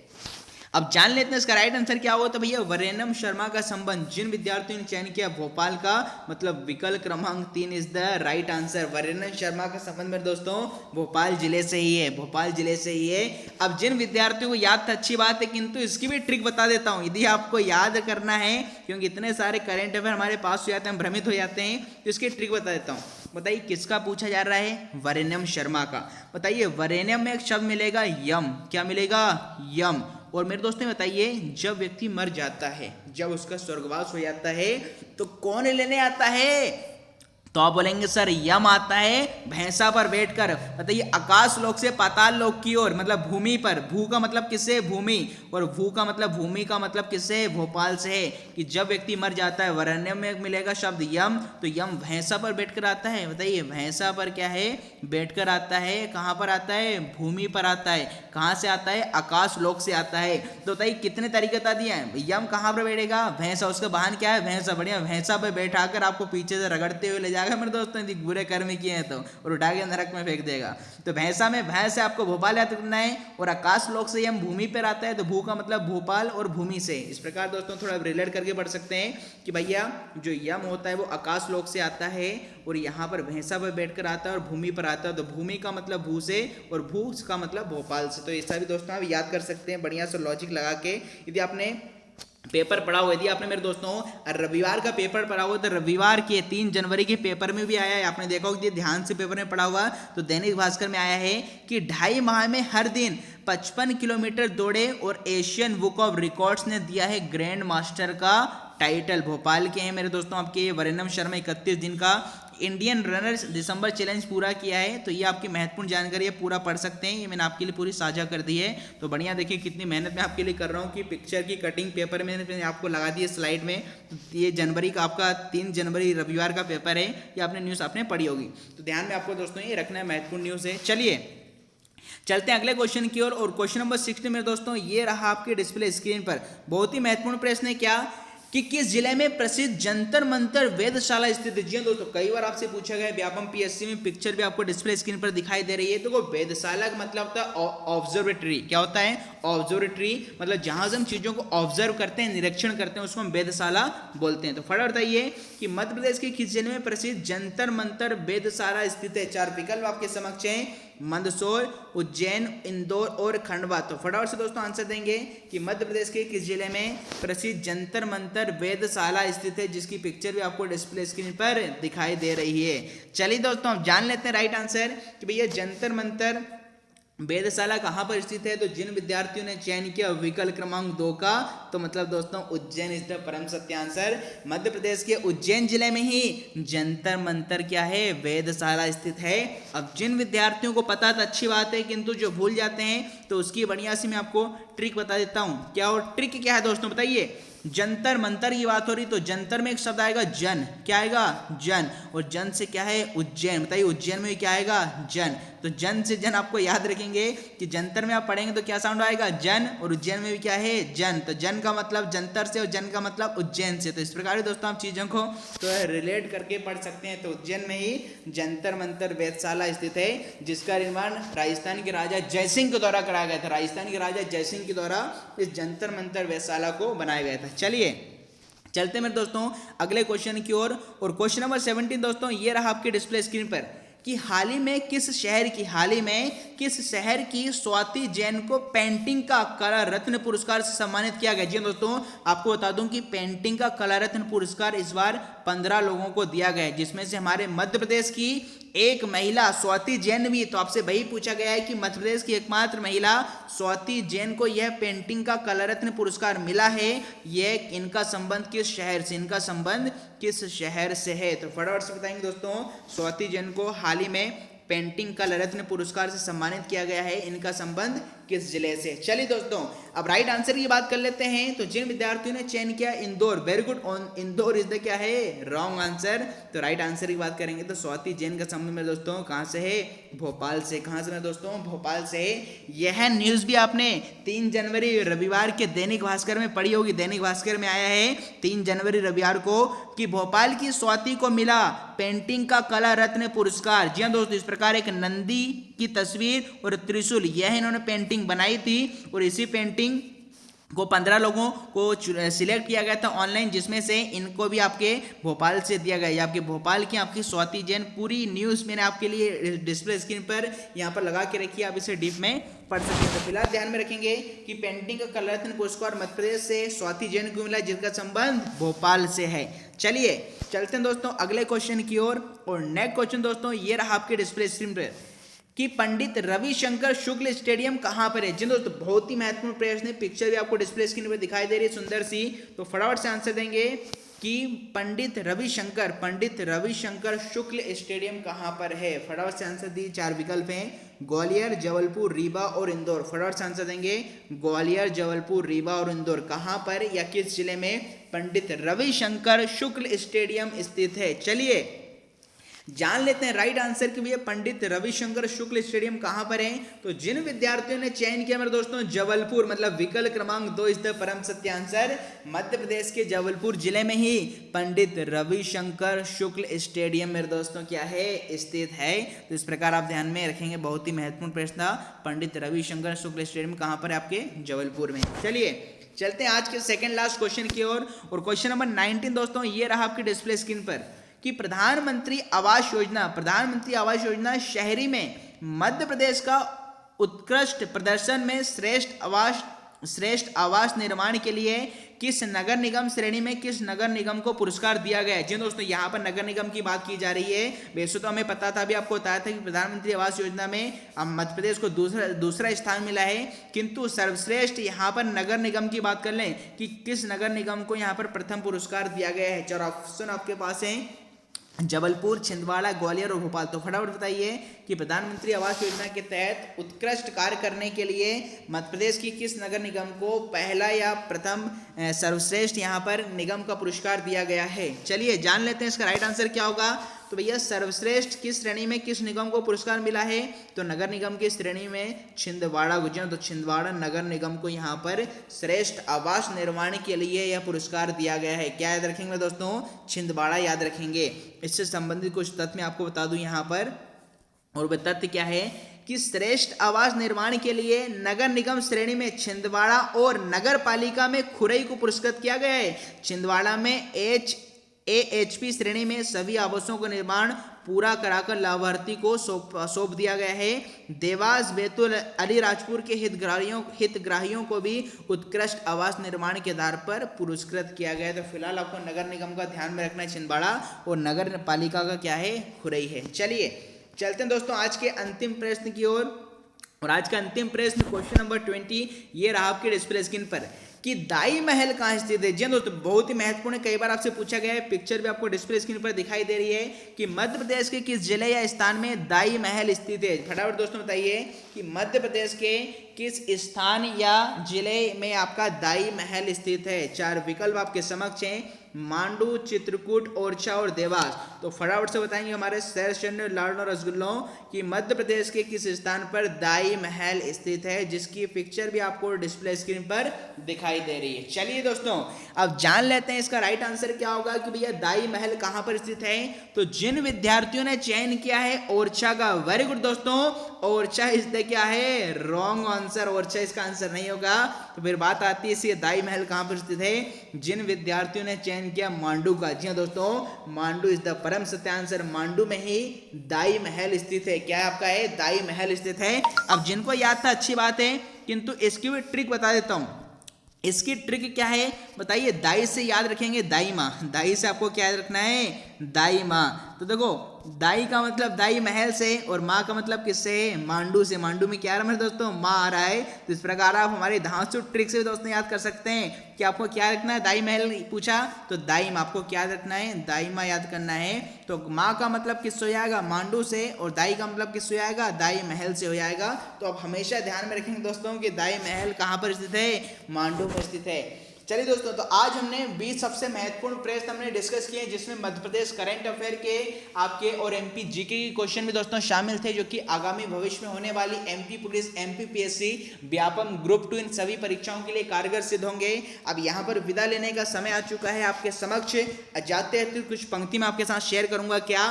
अब जान लेते हैं इसका राइट आंसर क्या होगा। तो भैया वरेण्यम शर्मा का संबंध जिन विद्यार्थियों ने चयन किया भोपाल का, मतलब विकल्प क्रमांक 3 is the right answer. Varenyam Sharma का संबंध मेरे दोस्तों भोपाल जिले से ही है, भोपाल जिले से ही है। अब जिन विद्यार्थियों को याद था अच्छी बात है, किंतु इसकी भी ट्रिक बता देता हूं यदि आपको याद करना है, क्योंकि इतने सारे करंट अफेयर हमारे पास हो जाते हैं, हम भ्रमित हो जाते हैं, तो इसकी ट्रिक बता देता हूं। बताइए किसका पूछा जा रहा है, वरेण्यम शर्मा का। बताइए वरेण्यम में एक शब्द मिलेगा यम, क्या मिलेगा, यम। और मेरे दोस्तों बताइए जब व्यक्ति मर जाता है, जब उसका स्वर्गवास हो जाता है तो कौन लेने आता है, तो आप बोलेंगे सर यम आता है भैंसा पर बैठकर। बताइए आकाश लोक से पाताल लोक की ओर, मतलब भूमि पर। भू का मतलब किससे, भूमि, और भू का मतलब भूमि का मतलब किससे, भोपाल से है। कि जब व्यक्ति मर जाता है, वरेण्यम में मिलेगा शब्द यम, तो यम भैंसा पर बैठकर आता है। बताइए भैंसा पर क्या है, बैठकर आता है। कहां पर आता है, भूमि पर आता है। कहां से आता है, आकाश लोक से आता है। तो बताइए कितने तरीके बता दिए हैं। यम कहां पर बैठेगा, भैंसा, उसका वाहन क्या है, भैंसा। बढ़िया, भैंसा पर बैठाकर आपको पीछे से रगड़ते हुए ले जाएगा मेरे दोस्तों, यदि बुरे कर्म किए हैं तो, और उठा के नरक में फेंक देगा। तो भैंसा में भैंस से आपको भोपाल याद करना है, और आकाश लोक से यम भूमि पर आता है, तो भू का मतलब भोपाल और भूमि से। इस प्रकार दोस्तों थोड़ा रिलेट करके पढ़ सकते हैं कि भैया जो यम होता है वो आकाश लोक से आता है और यहाँ पर भैंसा पर बैठकर आता है और भूमि पर आता है। तो भूमि का मतलब भू से और भू का मतलब भोपाल से। तो ऐसा भी दोस्तों आप याद कर सकते हैं बढ़िया सा लॉजिक लगा के। यदि आपने पेपर पढ़ा हुआ, यदि आपने मेरे दोस्तों रविवार का पेपर पढ़ा हुआ, तो रविवार के 3 जनवरी के पेपर में भी आया है, आपने देखा होगा ध्यान से पेपर में पढ़ा हुआ, तो दैनिक भास्कर में आया है कि 2.5 माह में हर दिन 55 किलोमीटर दौड़े और एशियन बुक ऑफ रिकॉर्ड्स ने दिया है ग्रैंड मास्टर का टाइटल। भोपाल के हैं मेरे दोस्तों आपके वरेण्यम शर्मा, 31 दिन का इंडियन रनर्स दिसंबर चैलेंज पूरा किया है। तो ये आपकी महत्वपूर्ण जानकारी है, पूरा पढ़ सकते हैं, ये मैंने आपके लिए पूरी साझा कर दी है। तो बढ़िया, देखिए कितनी मेहनत मैं आपके लिए कर रहा हूँ कि पिक्चर की कटिंग पेपर में मैंने आपको लगा दी है स्लाइड में। ये जनवरी का आपका 3 जनवरी रविवार का पेपर है, ये आपने न्यूज़ आपने पढ़ी होगी। तो ध्यान में आपको दोस्तों ये रखना है, महत्वपूर्ण न्यूज़ है। चलिए चलते हैं अगले क्वेश्चन की ओर। और क्वेश्चन नंबर 60 में दोस्तों ये रहा आपके डिस्प्ले स्क्रीन पर। बहुत ही महत्वपूर्ण प्रश्न है क्या कि किस जिले में प्रसिद्ध जंतर मंतर वेधशाला स्थित है। जी हाँ दोस्तों, कई बार आपसे पूछा गया व्यापम पीएससी में, पिक्चर भी आपको डिस्प्ले स्क्रीन पर दिखाई दे रही है। तो वेधशाला का मतलब होता है ऑब्जर्वेटरी। क्या होता है? ऑब्जर्वेटरी, मतलब जहां से हम चीजों को ऑब्जर्व करते हैं, निरीक्षण करते हैं, उसको हम वेधशाला बोलते हैं। तो फटाफट बताइए कि मध्य प्रदेश के किस जिले में प्रसिद्ध जंतर मंतर वेधशाला स्थित है। 4 विकल्प आपके समक्ष हैं, मंदसौर, उज्जैन, इंदौर और खंडवा। तो फटाफट से दोस्तों आंसर देंगे कि मध्य प्रदेश के किस जिले में प्रसिद्ध जंतर मंतर वेधशाला स्थित है, जिसकी पिक्चर भी आपको डिस्प्ले स्क्रीन पर दिखाई दे रही है। चलिए दोस्तों हम जान लेते हैं राइट आंसर कि भैया जंतर मंतर वेधशाला कहाँ पर स्थित है। तो जिन विद्यार्थियों ने चयन किया विकल्प क्रमांक 2 का, तो मतलब दोस्तों उज्जैन इज द परम सत्य आंसर। मध्य प्रदेश के उज्जैन जिले में ही जंतर मंतर क्या है, वेधशाला स्थित है। अब जिन विद्यार्थियों को पता तो अच्छी बात है, किंतु जो भूल जाते हैं तो उसकी बढ़िया सी मैं आपको ट्रिक बता देता हूँ। क्या और ट्रिक क्या है दोस्तों बताइए। जंतर मंतर की बात हो रही तो जंतर में एक शब्द आएगा जन। क्या आएगा? जन। और जन से क्या है? उज्जैन। बताइए उज्जैन में क्या आएगा? जन। तो जन से जन आपको याद रखेंगे कि जंतर में आप पढ़ेंगे तो क्या साउंड आएगा? जन। और उज्जैन में भी क्या है? जन। तो जन का मतलब जंतर से और जन का मतलब उज्जैन से। तो इस प्रकार दोस्तों आप चीजों को तो रिलेट करके पढ़ सकते हैं। तो उज्जैन में ही जंतर मंतर वेधशाला स्थित है, जिसका निर्माण राजस्थान के राजा जयसिंह के द्वारा कराया गया था। राजस्थान के राजा जयसिंह के द्वारा इस जंतर मंतर वेधशाला को बनाया गया था। चलिए चलते मेरे दोस्तों अगले क्वेश्चन की ओर। और क्वेश्चन नंबर 17 दोस्तों ये रहा आपके डिस्प्ले स्क्रीन पर कि हाल ही में किस शहर की स्वाति जैन को पेंटिंग का कला रत्न पुरस्कार से सम्मानित किया गया। जी दोस्तों आपको बता दूं कि पेंटिंग का कला रत्न पुरस्कार इस बार 15 लोगों को दिया गया है, जिसमें से हमारे मध्य प्रदेश की एक महिला स्वाति जैन भी। तो आपसे वही पूछा गया है कि मध्य प्रदेश की एकमात्र महिला स्वाति जैन को यह पेंटिंग का कला रत्न पुरस्कार मिला है। यह इनका संबंध किस शहर से, इनका संबंध किस शहर से है। तो फटाफट से बताएंगे दोस्तों, स्वाति जैन को हाल ही में पेंटिंग कला रत्न पुरस्कार से सम्मानित किया गया है, इनका संबंध किस जिले से। चलिए दोस्तों अब राइट आंसर की बात कर लेते हैं। तो जिन विद्यार्थियों ने चयन किया Indore, very good, on Indore is the क्या है, रॉन्ग आंसर। तो राइट आंसर की बात करेंगे तो स्वाति जैन का संबंध मेरे दोस्तों कहां से है? भोपाल से। कहां से मेरे दोस्तों? भोपाल से। यह न्यूज भी आपने 3 जनवरी रविवार के दैनिक भास्कर में पढ़ी होगी। दैनिक भास्कर में आया है 3 जनवरी रविवार को कि भोपाल की स्वाति को मिला पेंटिंग का कला रत्न पुरस्कार। जी हाँ दोस्तों, इस प्रकार एक नंदी की तस्वीर और त्रिशूल यह इन्होंने पेंटिंग बनाई थी। और इसी पेंटिंग को 15 लोगों को सिलेक्ट किया गया था ऑनलाइन, जिसमें से इनको भी आपके भोपाल से दिया गया। आपके भोपाल की आपकी स्वाति जैन, पूरी न्यूज़ मैंने आपके लिए डिस्प्ले स्क्रीन पर यहाँ पर लगा के रखी है, आप इसे डीप में पढ़ सकते हैं। तो फिलहाल ध्यान में रखेंगे कि पेंटिंग का कला रत्न पुरस्कार मध्य प्रदेश से स्वाति जैन को मिला, जिसका संबंध भोपाल से है। चलिए चलते हैं दोस्तों अगले क्वेश्चन की ओर। और नेक्स्ट क्वेश्चन दोस्तों ये रहा आपके डिस्प्ले स्क्रीन पर कि पंडित रविशंकर शुक्ल स्टेडियम कहां पर है। जी दोस्तों बहुत ही महत्वपूर्ण प्रश्न है, पिक्चर भी आपको डिस्प्ले स्क्रीन पर दिखाई दे रही है सुंदर सी। तो फटाफट से आंसर देंगे कि पंडित रविशंकर शुक्ल स्टेडियम कहां पर है। फटाफट से आंसर दी, 4 विकल्प हैं, ग्वालियर, जबलपुर, रीवा और इंदौर। फटाफट से आंसर देंगे, ग्वालियर, जबलपुर, रीवा और इंदौर कहां पर या किस जिले में पंडित रविशंकर शुक्ल स्टेडियम स्थित है। चलिए जान लेते हैं राइट आंसर कि भैया पंडित रविशंकर शुक्ल स्टेडियम कहां पर है। तो जिन विद्यार्थियों ने चयन किया मेरे दोस्तों जबलपुर, मतलब विकल्प क्रमांक 2 इस द परम सत्य आंसर। मध्य प्रदेश के जबलपुर जिले में ही पंडित रविशंकर शुक्ल स्टेडियम मेरे दोस्तों क्या है, स्थित है। तो इस प्रकार आप ध्यान में रखेंगे, बहुत ही महत्वपूर्ण प्रश्न था, पंडित रविशंकर शुक्ल स्टेडियम कहां पर है आपके जबलपुर में। चलिए चलते हैं आज के सेकंड लास्ट क्वेश्चन की ओर। और क्वेश्चन नंबर 19 दोस्तों ये रहा आपकी डिस्प्ले स्क्रीन पर कि प्रधानमंत्री आवास योजना शहरी में मध्य प्रदेश का उत्कृष्ट प्रदर्शन में श्रेष्ठ आवास निर्माण के लिए किस नगर निगम श्रेणी में किस नगर निगम को पुरस्कार दिया गया है। जी दोस्तों यहाँ पर नगर निगम की बात की जा रही है। वैसे तो हमें पता था, अभी आपको बताया था कि प्रधानमंत्री आवास योजना में मध्य प्रदेश को दूसरा स्थान मिला है, किंतु सर्वश्रेष्ठ यहाँ पर नगर निगम की बात कर लें कि किस नगर निगम को यहाँ पर प्रथम पुरस्कार दिया गया है। 4 ऑप्शन आपके पास है, जबलपुर, छिंदवाड़ा, ग्वालियर और भोपाल। तो फटाफट बताइए कि प्रधानमंत्री आवास योजना के तहत उत्कृष्ट कार्य करने के लिए मध्य प्रदेश की किस नगर निगम को पहला या प्रथम सर्वश्रेष्ठ यहाँ पर निगम का पुरस्कार दिया गया है। चलिए जान लेते हैं इसका राइट आंसर क्या होगा। तो भैया सर्वश्रेष्ठ किस श्रेणी में किस निगम को पुरस्कार मिला है, तो नगर निगम की श्रेणी में छिंदवाड़ा गुजर। तो छिंदवाड़ा नगर निगम को यहाँ पर श्रेष्ठ आवास निर्माण के लिए यह पुरस्कार दिया गया है। क्या याद रखेंगे दोस्तों, छिंदवाड़ा याद रखेंगे। इससे संबंधित कुछ तथ्य मैं आपको बता दूं यहाँ पर, और वह तथ्य क्या है कि श्रेष्ठ आवास निर्माण के लिए नगर निगम श्रेणी में छिंदवाड़ा और नगर पालिका में खुरई को पुरस्कृत किया गया है। छिंदवाड़ा में AHP श्रेणी में सभी आवासों का निर्माण पूरा कराकर लाभार्थी को सौंप दिया गया है। देवास, बैतूल, अलीराजपुर के हितग्राहियों को भी उत्कृष्ट आवास निर्माण के आधार पर पुरस्कृत किया गया है। तो फिलहाल आपको नगर निगम का ध्यान में रखना है छिंदवाड़ा, और नगर पालिका का क्या है, खुरई है। चलिए चलते हैं दोस्तों आज के अंतिम प्रश्न की ओर, और आज का अंतिम प्रश्न क्वेश्चन नंबर 20 ये रहा आपके डिस्प्ले स्क्रीन पर कि दाई महल कहाँ स्थित है। जी दोस्तों बहुत ही महत्वपूर्ण है, कई बार आपसे पूछा गया है। पिक्चर भी आपको डिस्प्ले स्क्रीन पर दिखाई दे रही है कि मध्य प्रदेश के किस जिले या स्थान में दाई महल स्थित है। फटाफट दोस्तों बताइए कि मध्य प्रदेश के किस स्थान या जिले में आपका दाई महल स्थित है। 4 विकल्प आपके समक्ष हैं, मांडू, चित्रकूट, ओरछा और देवास। तो फटाफट से बताएंगे हमारे शहर चंड लाडू और रसगुल्लों कि मध्य प्रदेश के किस स्थान पर दाई महल स्थित है, जिसकी पिक्चर भी आपको डिस्प्ले स्क्रीन पर दिखाई दे रही है। चलिए दोस्तों अब जान लेते हैं इसका राइट आंसर क्या होगा कि भैया दाई महल कहां पर स्थित है। तो जिन विद्यार्थियों ने चयन किया है ओरछा का, वेरी गुड दोस्तों, ओरछा इसका क्या है, रॉन्ग आंसर, ओरछा इसका आंसर नहीं होगा। तो फिर बात आती है इसे दाई महल कहां पर स्थित है, जिन विद्यार्थियों ने चयन किया मांडू का। जी हाँ दोस्तों, मांडू इज द परम सत्य आंसर, मांडू में ही दाई महल स्थित है। क्या आपका है, दाई महल स्थित है। अब जिनको याद था अच्छी बात है, किंतु इसकी भी ट्रिक बता देता हूं। इसकी ट्रिक क्या है बताइए, दाई से याद रखेंगे दाई माँ, दाई से आपको क्या याद रखना है, दाई माँ। तो देखो दाई का मतलब दाई महल से, और माँ का मतलब किससे है, मांडू से। मांडू में क्या आ रहा है दोस्तों, माँ आ रहा है। तो इस प्रकार आप हमारे धांसू ट्रिक से दोस्तों याद कर सकते हैं कि आपको क्या रखना है, दाई महल पूछा तो दाई माँ आपको क्या रखना है, दाई माँ याद करना है। तो माँ का मतलब किससे हो जाएगा, मांडू से, और दाई का मतलब किससे हो जाएगा, दाई महल से हो जाएगा। तो आप हमेशा ध्यान में रखेंगे दोस्तों कि दाई महल कहाँ पर स्थित है, मांडू में स्थित है। चलिए दोस्तों तो आज हमने 20 सबसे महत्वपूर्ण प्रश्न हमने डिस्कस किए, जिसमें मध्य प्रदेश करंट अफेयर के आपके और एमपी जीके के क्वेश्चन भी दोस्तों शामिल थे, जो कि आगामी भविष्य में होने वाली MP police, MP PSC, Vyapam, group 2 इन सभी परीक्षाओं के लिए कारगर सिद्ध होंगे। अब यहाँ पर विदा लेने का समय आ चुका है आपके समक्ष। जाते हैं कुछ पंक्ति में आपके साथ शेयर करूंगा क्या,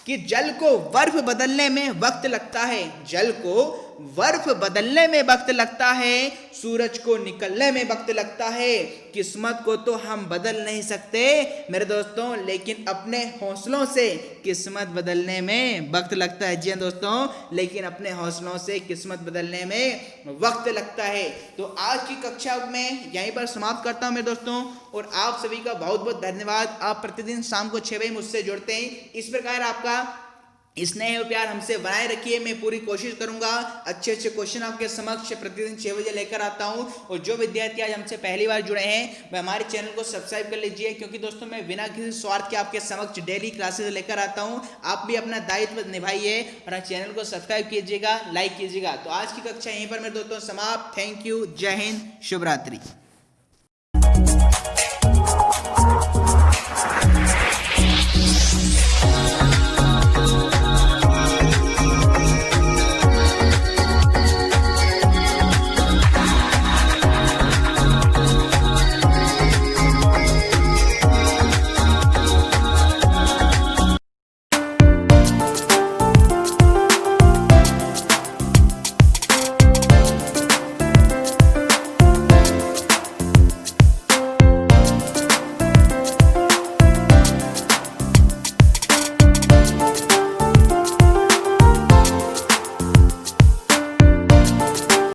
कि जल को बर्फ बदलने में वक्त लगता है, जल को बर्फ बदलने में वक्त लगता है, सूरज को निकलने में वक्त लगता है, किस्मत को तो हम बदल नहीं सकते मेरे दोस्तों, लेकिन अपने हौसलों से किस्मत बदलने में वक्त लगता है। जी हाँ दोस्तों, लेकिन अपने हौसलों से किस्मत बदलने में वक्त लगता है। तो आज की कक्षा में यहीं पर समाप्त करता हूं मेरे दोस्तों, और आप सभी का बहुत बहुत धन्यवाद। आप प्रतिदिन शाम को 6 बजे मुझसे जुड़ते हैं। इस प्रकार आपका स्नेह और प्यार हमसे बनाए रखिए। मैं पूरी कोशिश करूंगा अच्छे अच्छे क्वेश्चन आपके समक्ष प्रतिदिन 6 बजे लेकर आता हूं। और जो विद्यार्थी आज हमसे पहली बार जुड़े हैं वह हमारे चैनल को सब्सक्राइब कर लीजिए, क्योंकि दोस्तों मैं बिना किसी स्वार्थ के आपके समक्ष डेली क्लासेस लेकर आता हूं। आप भी अपना दायित्व निभाइए और चैनल को सब्सक्राइब कीजिएगा, लाइक कीजिएगा। तो आज की कक्षा यहीं पर मेरे दोस्तों समाप्त। थैंक यू, जय हिंद, शुभ रात्रि।